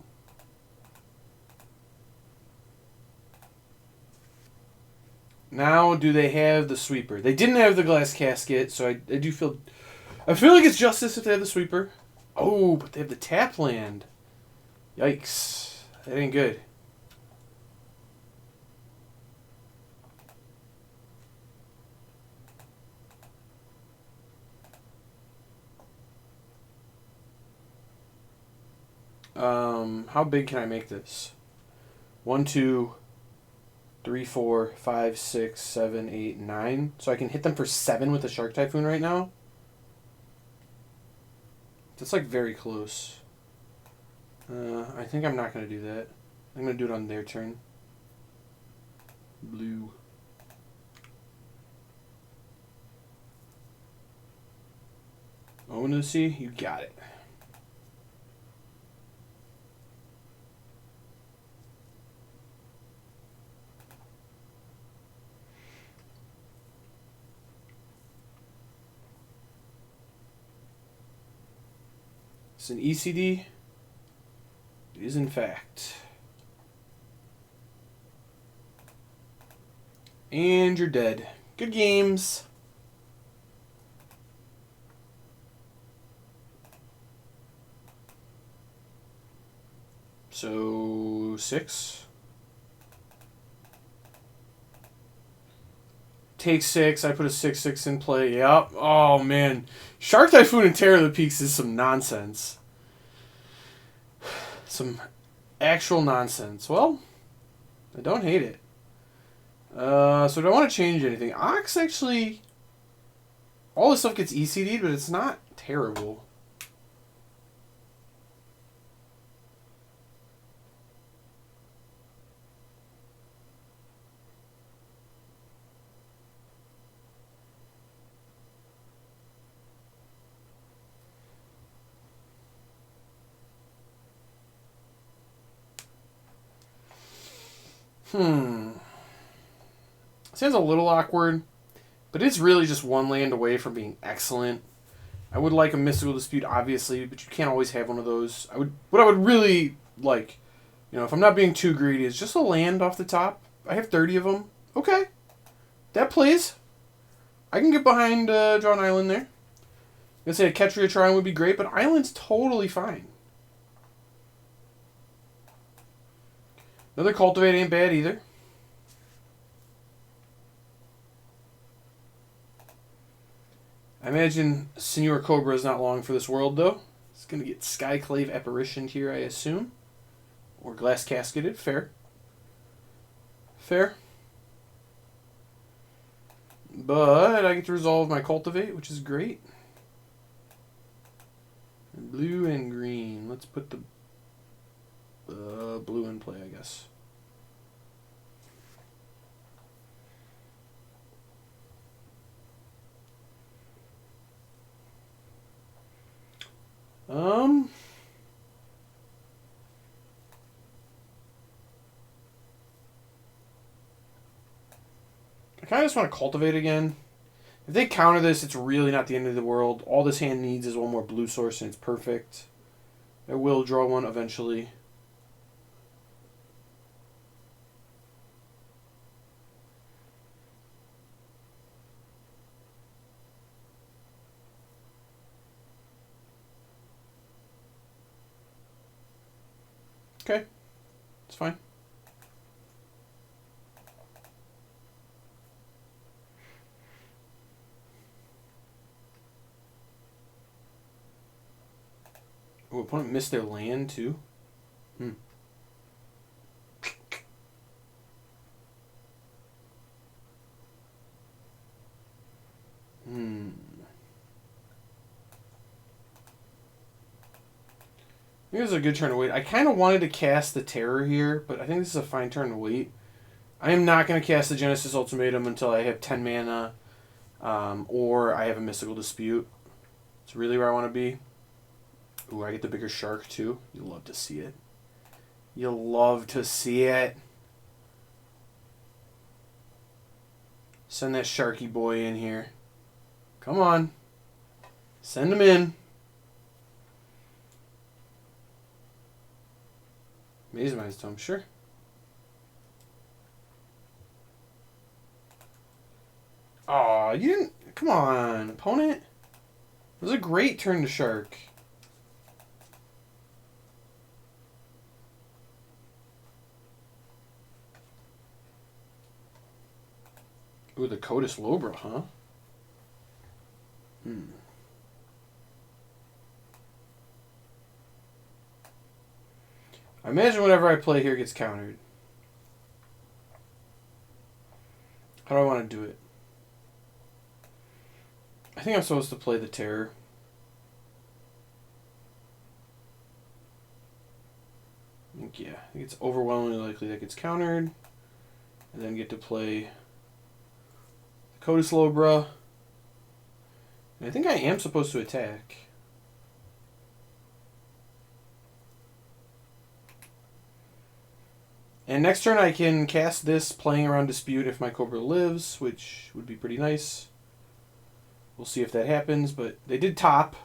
Now, do they have the Sweeper? They didn't have the Glass Casket, so I do feel... I feel like it's justice if they have the Sweeper. Oh, but they have the tap land. Yikes. That ain't good. How big can I make this? 1, 2, 3, 4, 5, 6, 7, 8, 9. So I can hit them for 7 with the Shark Typhoon right now. That's like very close. I think I'm not going to do that. I'm going to do it on their turn. Blue. Owen to the sea, you got it. It's an ECD. It is in fact. And you're dead. Good games. So 6. Take 6. I put a 6/6 in play. Yep. Oh man, Shark Typhoon and Terror of the Peaks is some nonsense. Some actual nonsense. Well, I don't hate it. So do I want to change anything? Ox actually, all this stuff gets ECD'd, but it's not terrible. Sounds a little awkward, but it's really just one land away from being excellent. I would like a Mystical Dispute, obviously, but you can't always have one of those. What I would really like, if I'm not being too greedy, is just a land off the top. I have 30 of them. Okay. That plays. I can get behind draw an island there. I'm going to say a Ketria Trine would be great, but island's totally fine. Another Cultivate ain't bad either. I imagine Senor Cobra is not long for this world, though. It's going to get Skyclave Apparitioned here, I assume. Or Glass Casketed. Fair. Fair. But I get to resolve my Cultivate, which is great. Blue and green. Let's put the... blue in play, I guess. Um, I kind of just want to cultivate again. If they counter this, it's really not the end of the world. All this hand needs is one more blue source, and it's perfect. I will draw one eventually. Okay, it's fine. Oh, opponent missed their land too. Hmm. Hmm. I think this is a good turn to wait. I kind of wanted to cast the Terror here, but I think this is a fine turn to wait. I am not going to cast the Genesis Ultimatum until I have 10 mana, or I have a Mystical Dispute. It's really where I want to be. Ooh, I get the bigger shark too. You'll love to see it. You'll love to see it. Send that Sharky boy in here. Come on. Send him in. Maze Mind's Tome, sure. Aw, you didn't... Come on, opponent. It was a great turn to Shark. Ooh, the Codis Lobra, huh? I imagine whatever I play here gets countered. How do I want to do it? I think I'm supposed to play the Terror. Yeah, I think it's overwhelmingly likely that gets countered. And then get to play the Codis Lobra. And I think I am supposed to attack. And next turn I can cast this playing around Dispute if my Cobra lives, which would be pretty nice. We'll see if that happens, but they did top.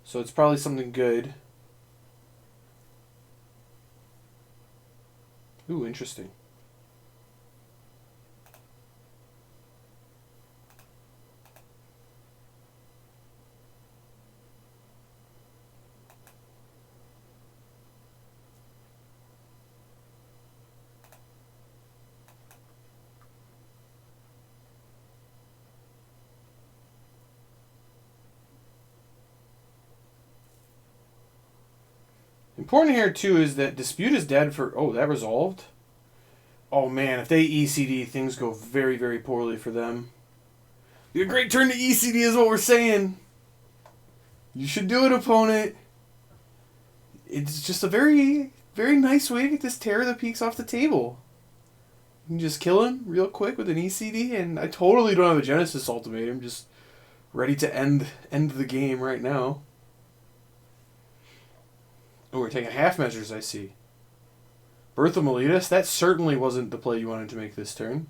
So it's probably something good. Ooh, interesting. Important here, too, is that Dispute is dead for... Oh, that resolved? Oh, man, if they ECD, things go very, very poorly for them. A great turn to ECD is what we're saying. You should do it, opponent. It's just a very, very nice way to get this Terror of the Peaks off the table. You can just kill him real quick with an ECD, and I totally don't have a Genesis Ultimatum. Just ready to end the game right now. Oh, we're taking half measures, I see. Birth of Meletus? That certainly wasn't the play you wanted to make this turn.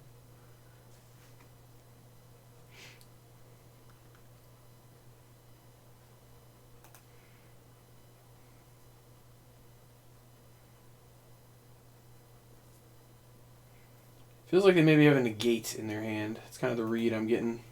Feels like they maybe have a negate in their hand. It's kind of the read I'm getting.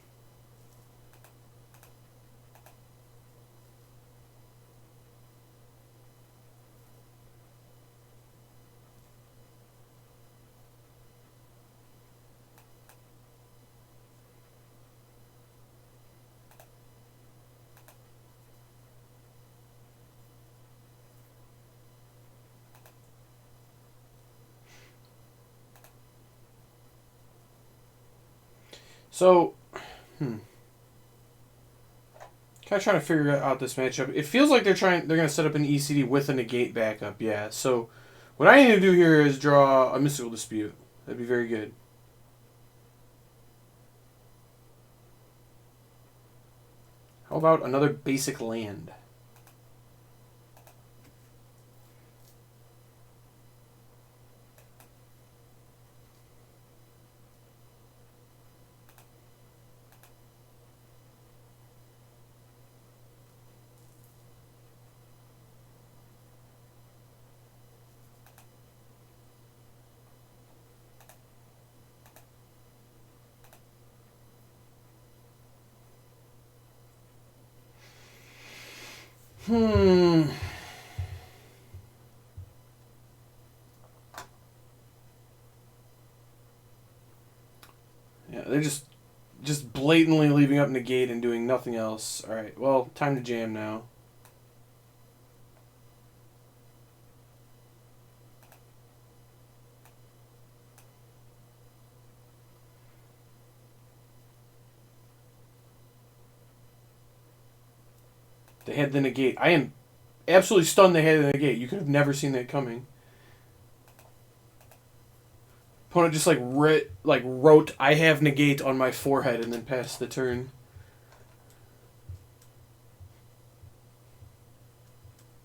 So, kind of trying to figure out this matchup. It feels like they're going to set up an ECD with a negate backup. Yeah. So, what I need to do here is draw a Mystical Dispute. That'd be very good. How about another basic land? Yeah, they're just blatantly leaving up negate and doing nothing else. All right, well, time to jam now. They had the negate. I am absolutely stunned they had the negate. You could have never seen that coming. Opponent just wrote I have negate on my forehead and then passed the turn.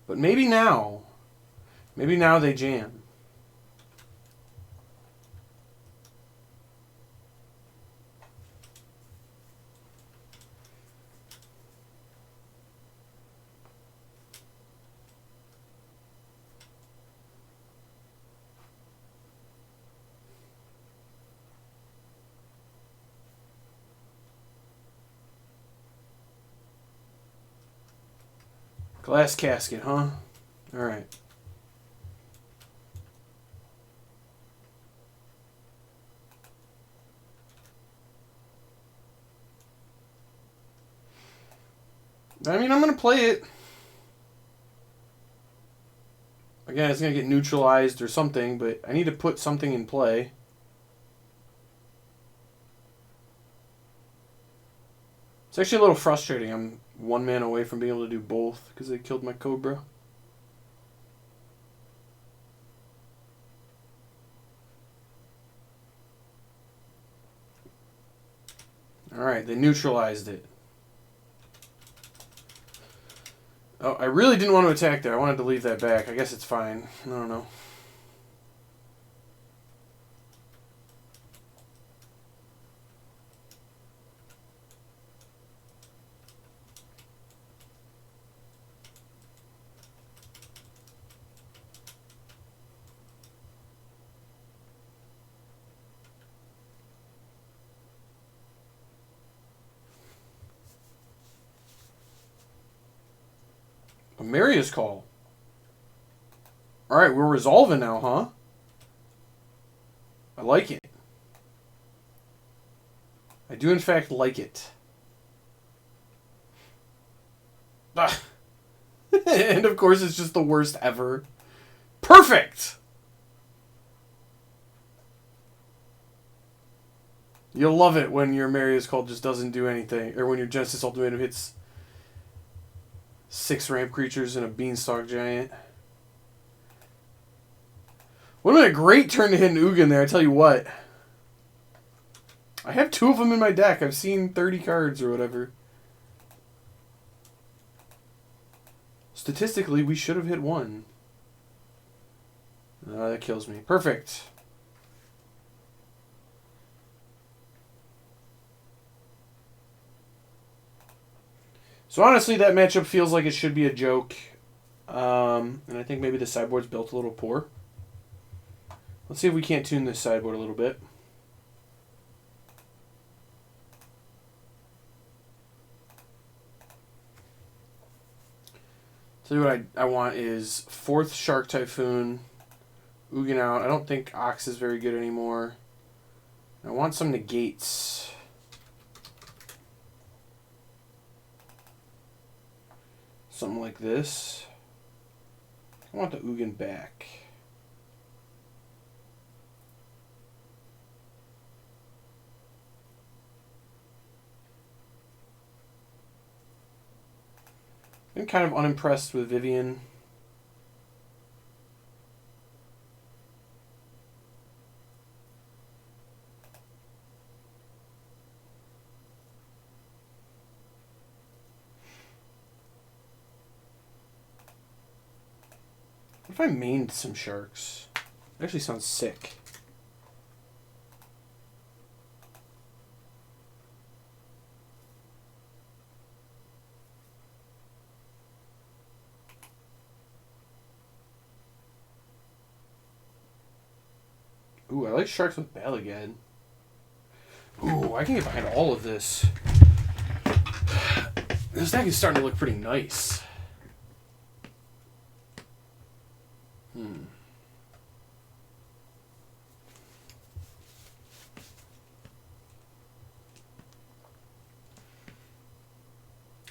But maybe now. Maybe now they jam. Glass casket, huh? Alright. I mean, I'm going to play it. Again, it's going to get neutralized or something, but I need to put something in play. It's actually a little frustrating. I'm 1 man away from being able to do both because they killed my Cobra. Alright, they neutralized it. Oh, I really didn't want to attack there. I wanted to leave that back. I guess it's fine. I don't know. Maria's call. Alright, we're resolving now, huh? I like it. I do in fact like it. Ah. And of course it's just the worst ever. Perfect! You'll love it when your Maria's call just doesn't do anything. Or when your Genesis Ultimatum hits 6 ramp creatures and a Beanstalk Giant. Would have been a great turn to hit an Ugin there, I tell you what. I have 2 of them in my deck. I've seen 30 cards or whatever. Statistically, we should have hit 1. That kills me. Perfect. So honestly, that matchup feels like it should be a joke. And I think maybe the sideboard's built a little poor. Let's see if we can't tune this sideboard a little bit. Tell you what I want is 4th Shark Typhoon, Ugin out. I don't think Ox is very good anymore. I want some negates. Something like this. I want the Ugin back. I'm kind of unimpressed with Vivian. What if I mained some sharks? It actually sounds sick. Ooh, I like sharks with Balagad. Ooh, I can get behind all of this. This deck is starting to look pretty nice. I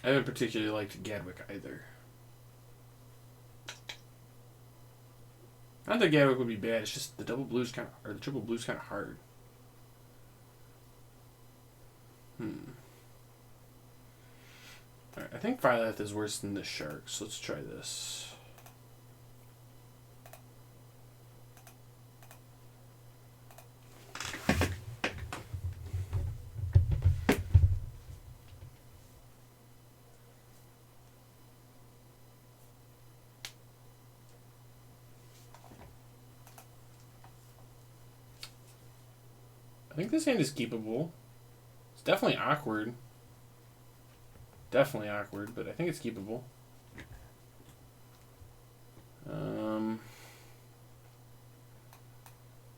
haven't particularly liked Gadwick either. Not that Gadwick would be bad. It's just the double blue's kind of, or the triple blue's kind of hard. Alright, I think Phylath is worse than the shark, so let's try this. I think this hand is keepable. It's definitely awkward. Definitely awkward, but I think it's keepable.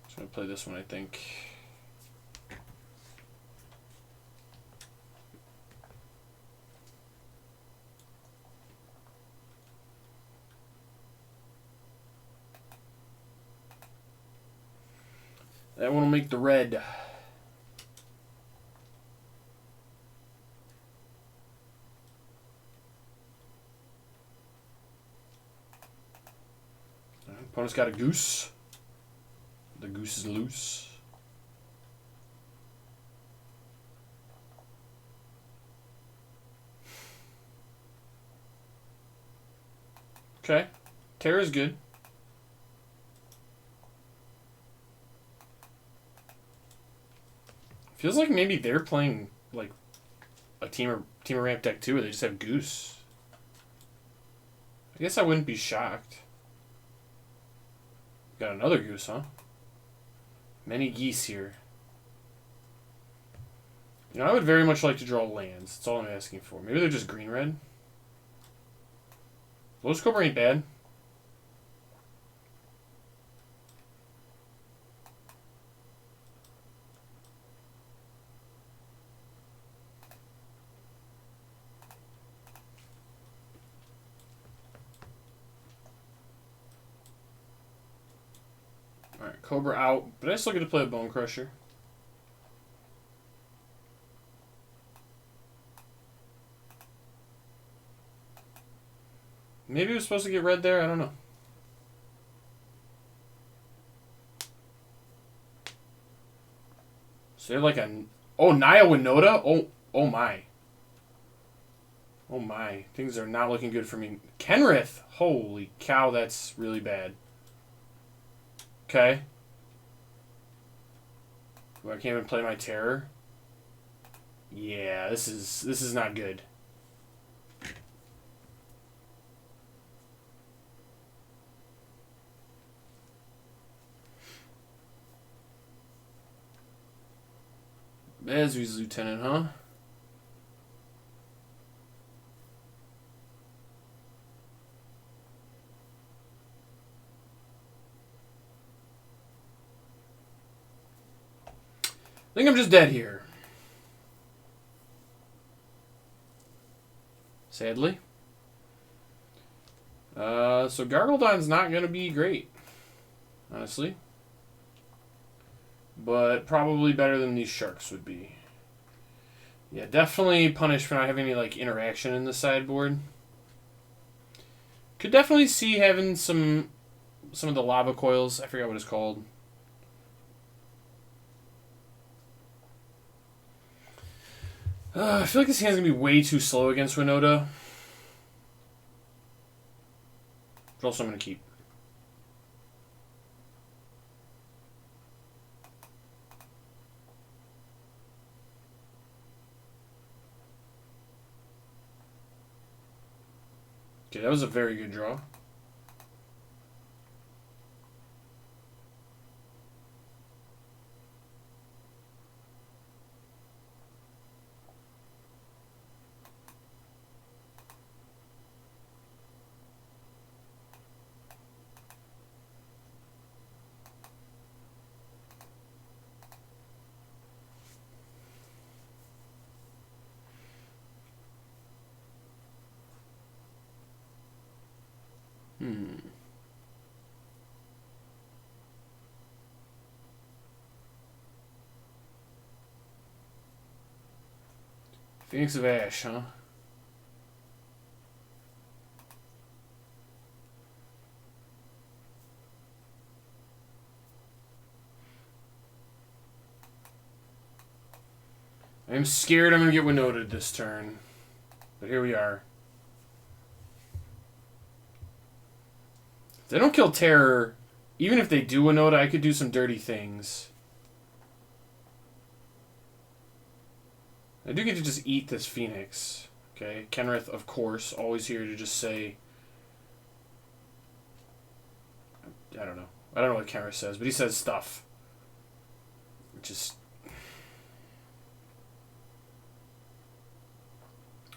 Just gonna play this one, I think. That one will make the red. Opponent's got a goose. The goose is loose. Okay. Terra's good. Feels like maybe they're playing like a teamer ramp deck too, where they just have goose. I guess I wouldn't be shocked. Got another goose, huh? Many geese here. You know, I would very much like to draw lands. That's all I'm asking for. Maybe they're just green-red. Lotus Cobra ain't bad. Alright, Cobra out. But I still get to play a Bone Crusher. Maybe it was supposed to get red there. I don't know. So they're like a... Oh, Naya Winota? Oh my. Oh my. Things are not looking good for me. Kenrith! Holy cow, that's really bad. Okay. Ooh, I can't even play my terror. Yeah, this is not good. Bezui's lieutenant, huh? I think I'm just dead here. Sadly. So Gargledon's not going to be great. Honestly. But probably better than these sharks would be. Yeah, definitely punished for not having any like interaction in the sideboard. Could definitely see having some of the lava coils. I forgot what it's called. I feel like this hand's going to be way too slow against Winota. But also I'm going to keep. Okay, that was a very good draw. Phoenix of Ash, huh? I'm scared I'm going to get Winoda'd this turn. But here we are. If they don't kill Terror, even if they do Winota, I could do some dirty things. I do get to just eat this Phoenix. Okay, Kenrith, of course, always here to just say... I don't know. I don't know what Kenrith says, but he says stuff. Just...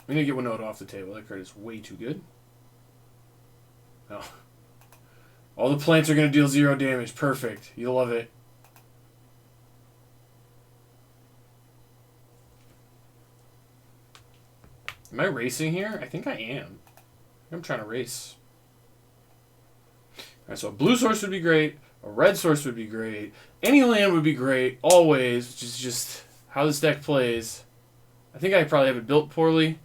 We need to get Winota off the table. That card is way too good. Oh. All the plants are going to deal 0 damage. Perfect. You'll love it. Am I racing here? I think I am. I'm trying to race. Alright, so a blue source would be great. A red source would be great. Any land would be great. Always. Which is just how this deck plays. I think I probably have it built poorly.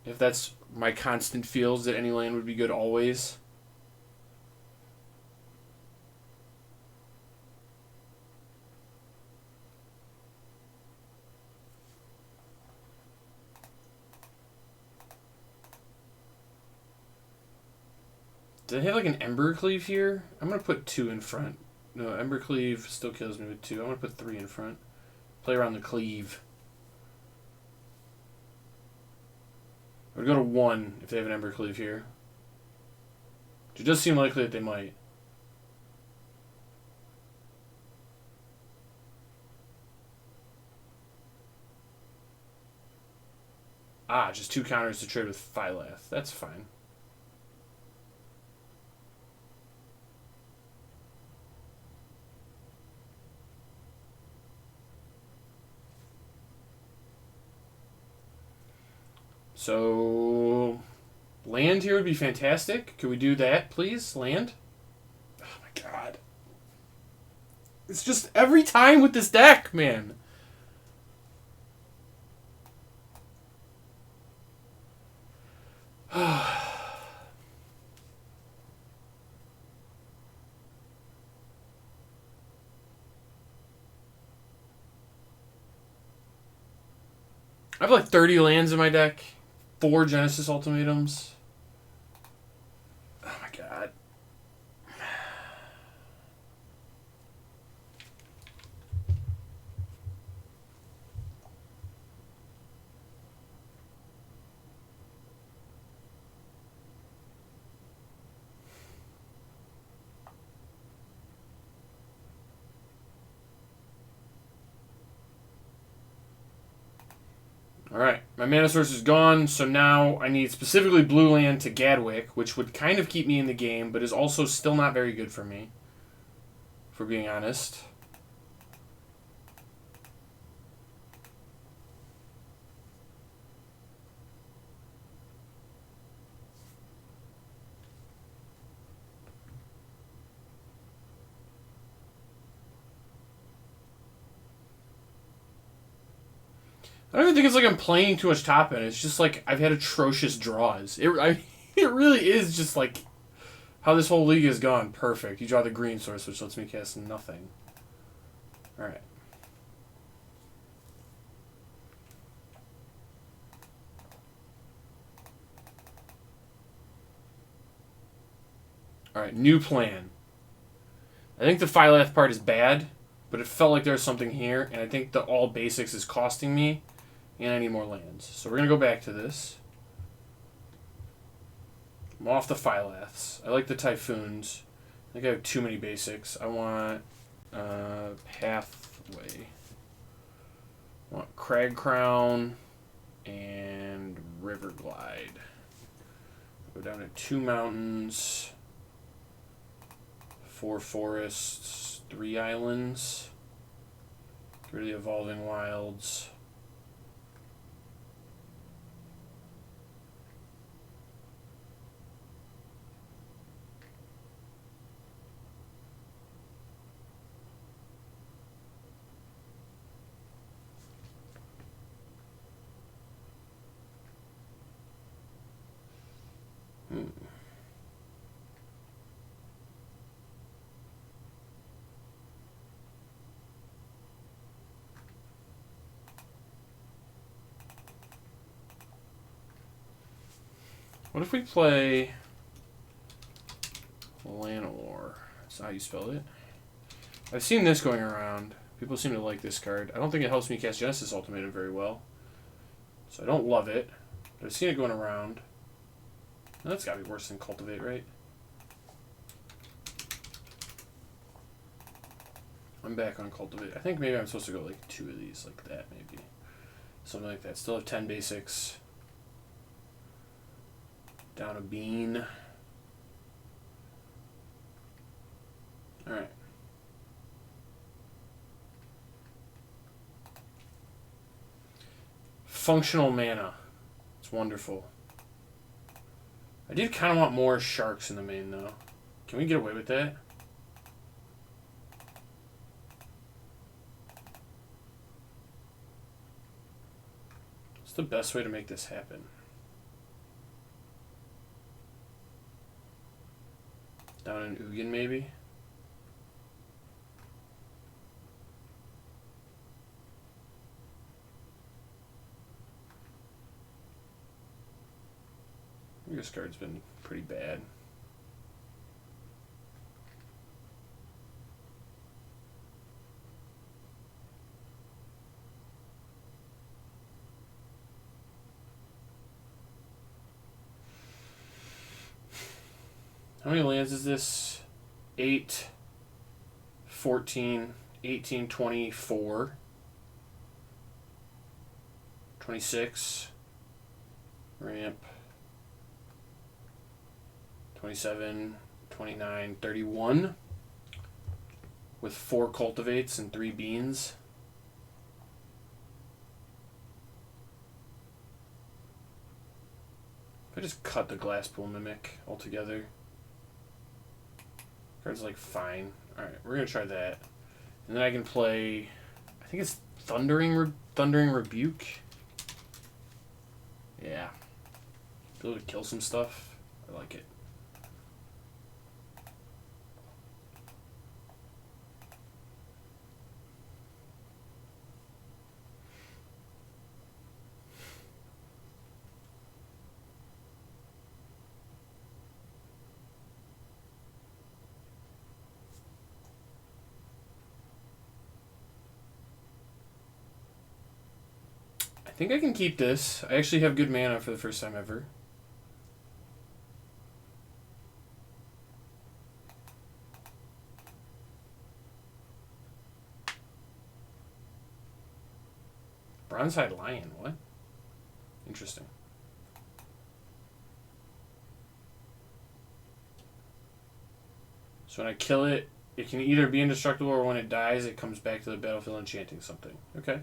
If that's my constant feels that any land would be good always. Did I have like an Embercleave here? I'm going to put 2 in front. No, Embercleave still kills me with 2. I'm going to put 3 in front. Play around the cleave. I would go to 1 if they have an Embercleave here. It does seem likely that they might. Ah, just 2 counters to trade with Phylath. That's fine. So, land here would be fantastic. Could we do that, please? Land? Oh my god. It's just every time with this deck, man. I have like 30 lands in my deck. 4 Genesis Ultimatums. Oh my god. Alright, my mana source is gone, so now I need specifically blue land to Gadwick, which would kind of keep me in the game, but is also still not very good for me, for being honest. I don't even think it's like I'm playing too much top end. It's just like I've had atrocious draws. It really is just like how this whole league has gone. Perfect. You draw the green source, which lets me cast nothing. Alright. Alright, new plan. I think the Phylath part is bad, but it felt like there was something here, and I think the all basics is costing me. And I need more lands. So we're going to go back to this. I'm off the Phylaths. I like the Typhoons. I think I have too many basics. I want Pathway. I want Crag Crown and River Glide. Go down to 2 mountains, 4 forests, 3 islands. Get rid of the Evolving Wilds. What if we play Llanowar? That's how you spell it. I've seen this going around. People seem to like this card. I don't think it helps me cast Genesis Ultimatum very well. So I don't love it. But I've seen it going around. That's got to be worse than Cultivate, right? I'm back on Cultivate. I think maybe I'm supposed to go like 2 of these, like that maybe. Something like that. Still have 10 basics. Down a bean. Alright. Functional mana. It's wonderful. I did kind of want more sharks in the main, though. Can we get away with that? What's the best way to make this happen? Down in Ugin, maybe? This card's been pretty bad. How many lands is this? 8, 14, 18, 24, 26, ramp, 27, 29, 31, with 4 cultivates and 3 beans. If I just cut the Glasspool Mimic altogether, card's like fine. Alright, we're gonna try that. And then I can play, I think it's Thundering Rebuke. Yeah. Be able to kill some stuff. I like it. I think I can keep this. I actually have good mana for the first time ever. Bronze-Hide Lion, what? Interesting. So when I kill it, it can either be indestructible or when it dies, it comes back to the battlefield enchanting something. Okay.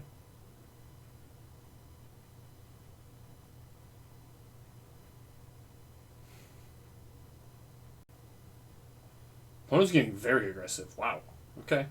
Opponent's getting very aggressive. Wow. Okay.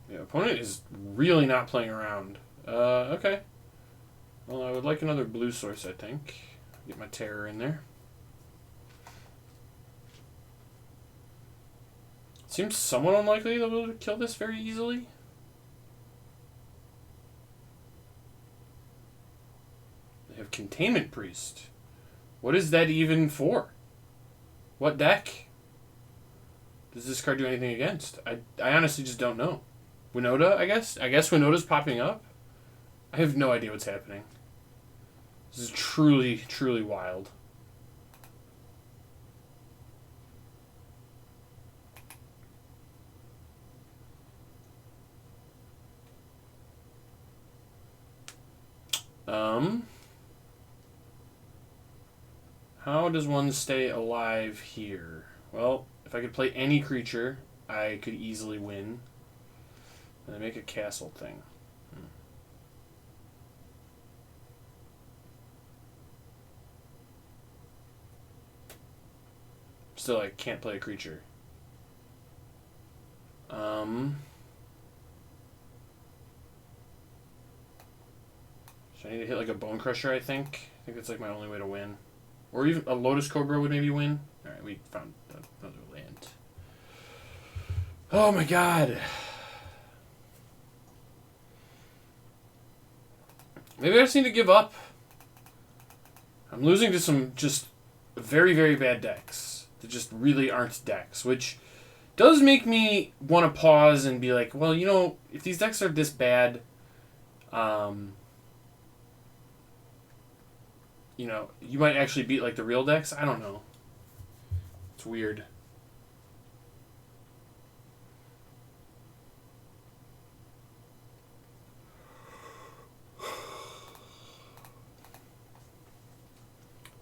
Yeah, opponent is really not playing around. Okay. Well, I would like another blue source, I think. Get my terror in there. Seems somewhat unlikely they'll be able to kill this very easily. They have Containment Priest. What is that even for? What deck does this card do anything against? I honestly just don't know. Winota, I guess? I guess Winota's popping up? I have no idea what's happening. This is truly, truly wild. How does one stay alive here? Well, if I could play any creature, I could easily win. And I make a castle thing. Still, I can't play a creature. I need to hit like a Bone Crusher, I think. I think that's like my only way to win. Or even a Lotus Cobra would maybe win. Alright, we found another land. Oh my god. Maybe I just need to give up. I'm losing to some just very, very bad decks. That just really aren't decks, which does make me want to pause and be like, well, you know, if these decks are this bad, you know, you might actually beat like the real decks. I don't know. It's weird.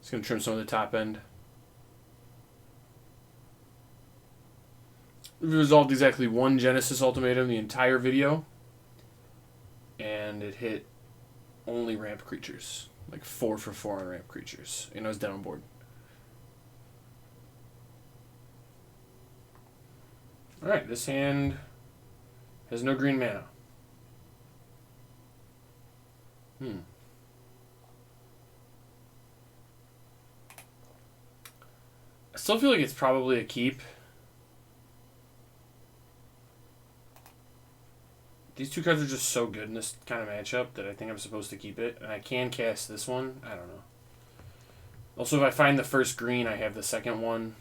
Just gonna trim some of the top end. We resolved exactly one Genesis Ultimatum the entire video, and it hit only ramp creatures. Like 4 for 4 on ramp creatures. And I was down board. Alright, this hand has no green mana. I still feel like it's probably a keep. These two cards are just so good in this kind of matchup that I think I'm supposed to keep it. And I can cast this one. I don't know. Also, if I find the first green, I have the second one.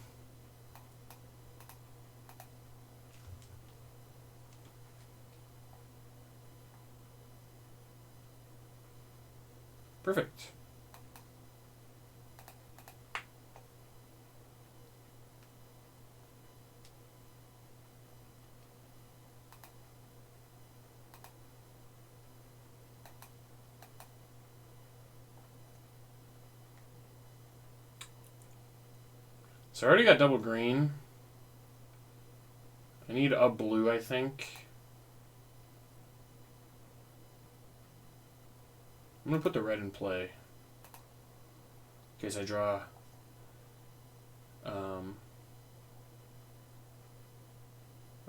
Perfect. So I already got double green. I need a blue, I think. I'm going to put the red in play. In case I draw... I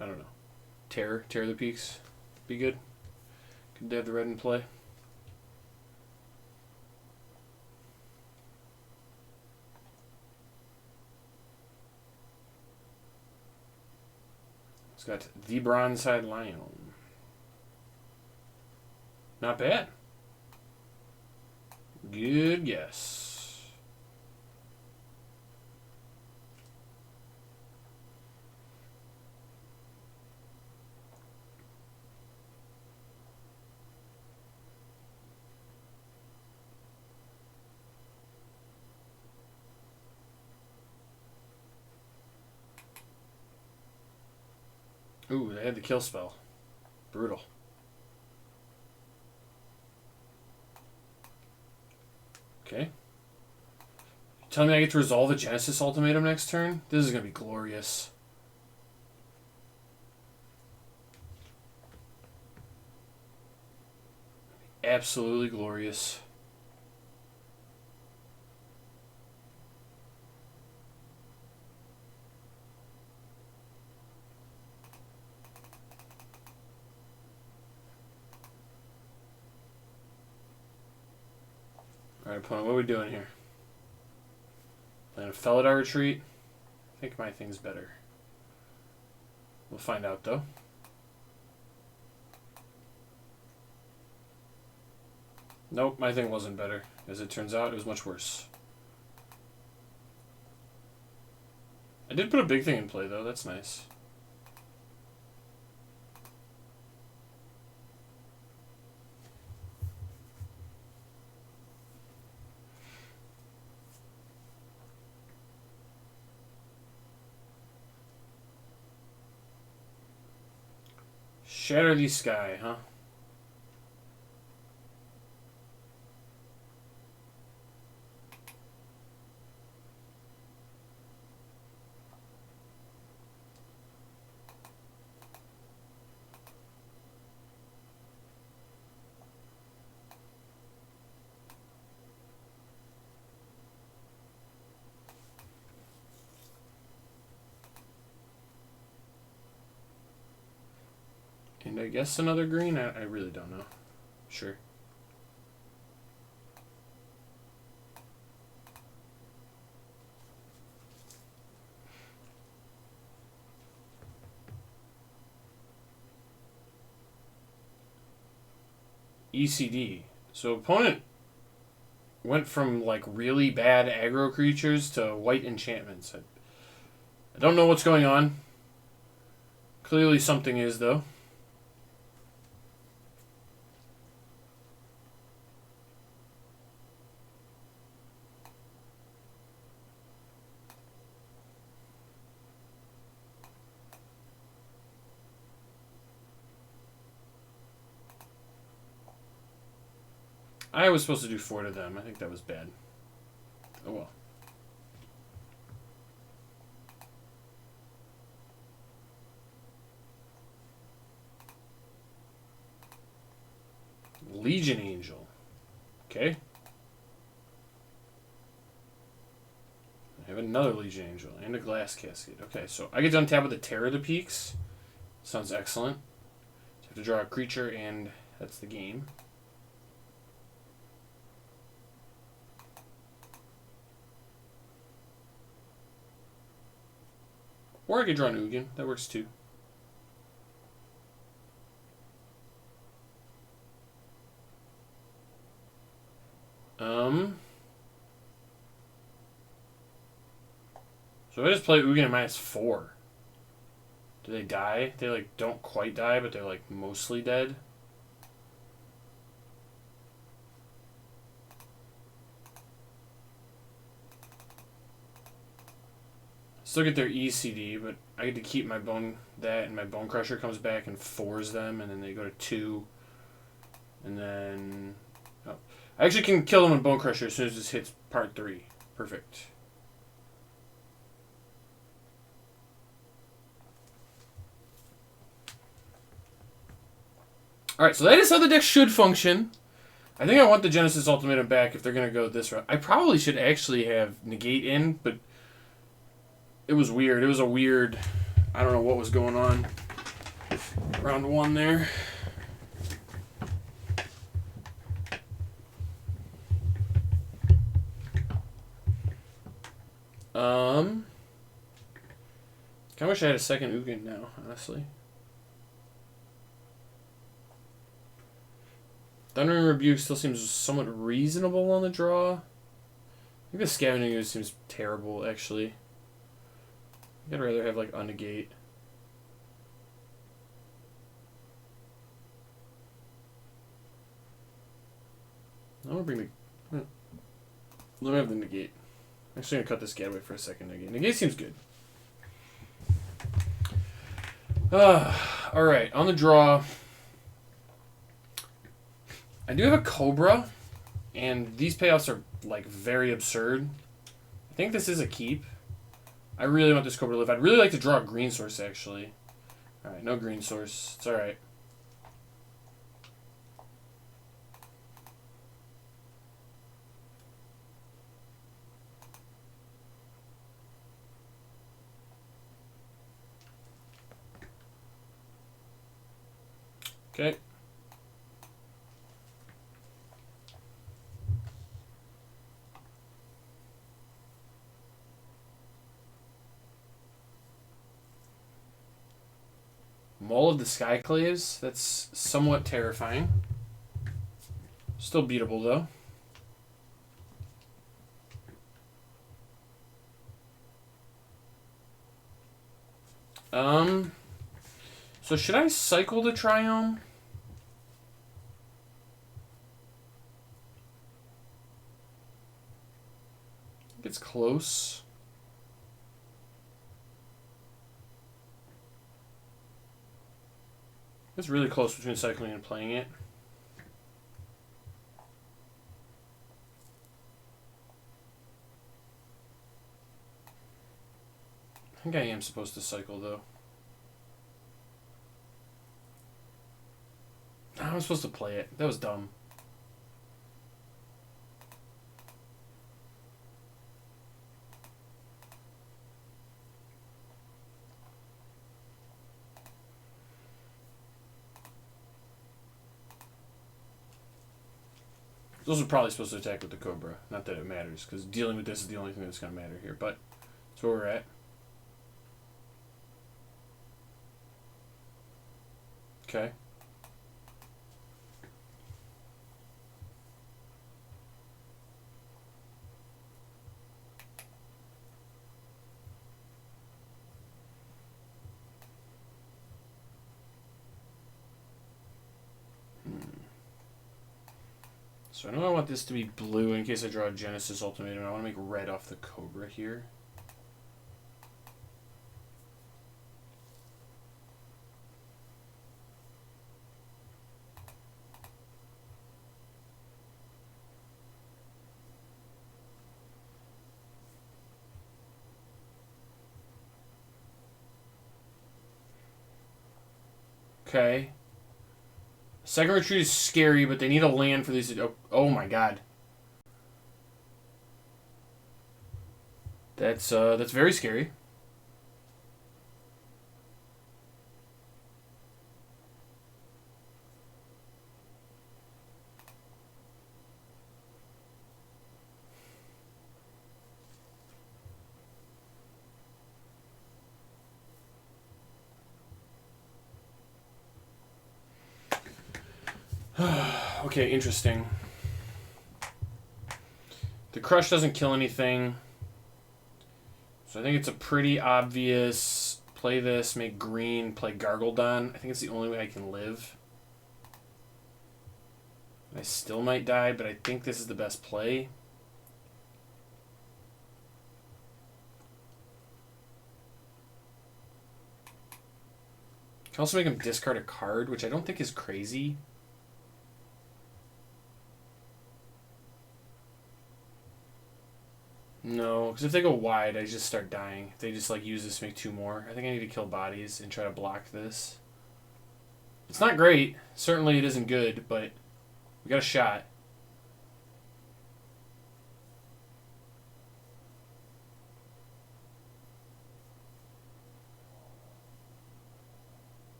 don't know. Tear the Peaks. Be good. Good to have the red in play. It's got the Bronze-Side Lion. Not bad. Good guess. Ooh, they had the kill spell. Brutal. Okay. Telling me I get to resolve a Genesis Ultimatum next turn? This is going to be glorious. Absolutely glorious. Alright, opponent, what are we doing here? Playing a Felidar Retreat? I think my thing's better. We'll find out, though. Nope, my thing wasn't better. As it turns out, it was much worse. I did put a big thing in play, though. That's nice. Shatter the Sky, huh? And I guess another green? I really don't know. Sure. ECD. So opponent went from like really bad aggro creatures to white enchantments. I don't know what's going on. Clearly something is, though. I was supposed to do 4 to them. I think that was bad. Oh well. Legion Angel. Okay. I have another Legion Angel and a Glass Cascade. Okay, so I get to untap with the Terror of the Peaks. Sounds excellent. So I have to draw a creature, and that's the game. Or I could draw an Ugin. That works too. So I just play Ugin at -4. Do they die? They like don't quite die, but they're like mostly dead. Still get their ECD, but I get to keep my and my Bone Crusher comes back and 4s them, and then they go to 2. And then I actually can kill them with Bone Crusher as soon as this hits part 3. Perfect. Alright, so that is how the deck should function. I think I want the Genesis Ultimatum back if they're going to go this route. I probably should actually have Negate in, but it was weird. It was a weird... I don't know what was going on. Round 1 there. I wish I had a second Ugin now, honestly. Thundering Rebuke still seems somewhat reasonable on the draw. I think the Scavenging Ooze seems terrible, actually. I'd rather have, like, Unnegate. I'm gonna bring the... Let me have the Negate. I'm actually gonna cut this Gadway for a second. Negate seems good. Alright, on the draw... I do have a Cobra, and these payoffs are, like, very absurd. I think this is a keep. I really want this Cobra to live. I'd really like to draw a green source, actually. Alright, no green source. It's alright. Okay. Maul of the Skyclaves. That's somewhat terrifying. Still beatable, though. So should I cycle the Triome? I think it's close. It's really close between cycling and playing it. I think I am supposed to cycle, though. I was supposed to play it. That was dumb. Those are probably supposed to attack with the Cobra. Not that it matters, because dealing with this is the only thing that's going to matter here. But that's where we're at. Okay. So I know I want this to be blue in case I draw a Genesis Ultimatum. I want to make red off the Cobra here. Okay. Second Retreat is scary, but they need a land for these. Oh my god. That's very scary. Okay, interesting. The Crush doesn't kill anything. So I think it's a pretty obvious play this, make green, play Gargledon. I think it's the only way I can live. I still might die, but I think this is the best play. I can also make him discard a card, which I don't think is crazy. No, because if they go wide, I just start dying. If they just like use this to make 2 more. I think I need to kill bodies and try to block this. It's not great. Certainly it isn't good, but we got a shot.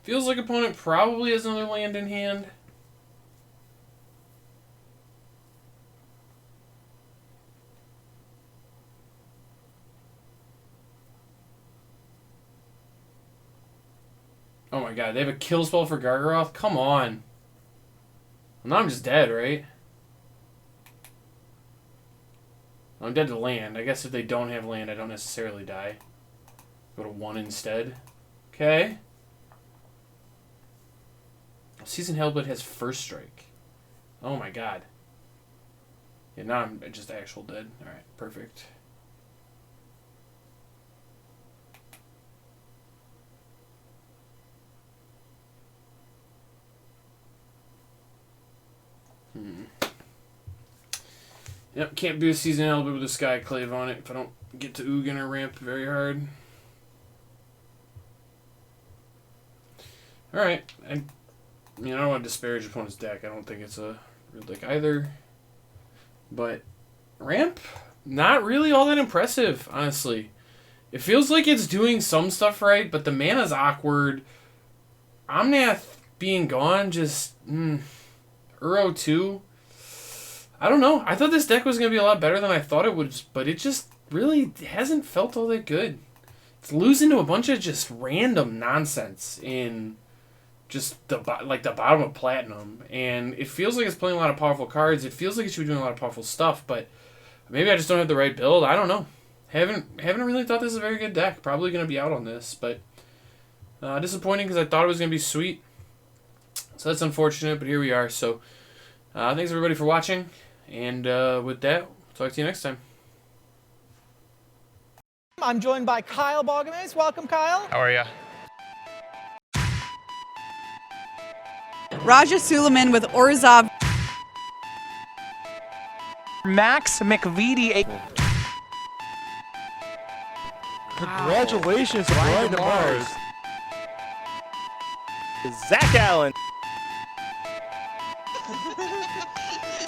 Feels like opponent probably has another land in hand. Oh my god, they have a kill spell for Gargaroth? Come on. Well, now I'm just dead, right? I'm dead to land. I guess if they don't have land, I don't necessarily die. Go to 1 instead. Okay. Season Hellblade has first strike. Oh my god. Yeah, now I'm just actual dead. Alright, perfect. Yep, can't do a Season Hellblade with a Skyclave on it if I don't get to Ugin or ramp very hard. Alright, I mean, I don't want to disparage opponent's deck. I don't think it's a real deck either. But ramp, not really all that impressive, honestly. It feels like it's doing some stuff right, but the mana's awkward. Omnath being gone, just... Uro 2. I don't know. I thought this deck was going to be a lot better than I thought it would, but it just really hasn't felt all that good. It's losing to a bunch of just random nonsense in... just the bottom of Platinum, and it feels like it's playing a lot of powerful cards. It feels like it should be doing a lot of powerful stuff, but maybe I just don't have the right build. I don't know. Haven't really thought this is a very good deck. Probably going to be out on this, but disappointing because I thought it was going to be sweet. So that's unfortunate, but here we are. So thanks everybody for watching, and with that, talk to you next time. I'm joined by Kyle Balgamase. Welcome, Kyle. How are you? Raja Suleiman with Orzhov. Max McVitie. Congratulations, Brian DeMars. Zach Allen.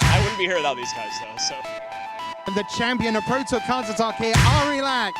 I wouldn't be here without these guys, though. So. And the champion of Proto Counter-Attack here, Ari Lax.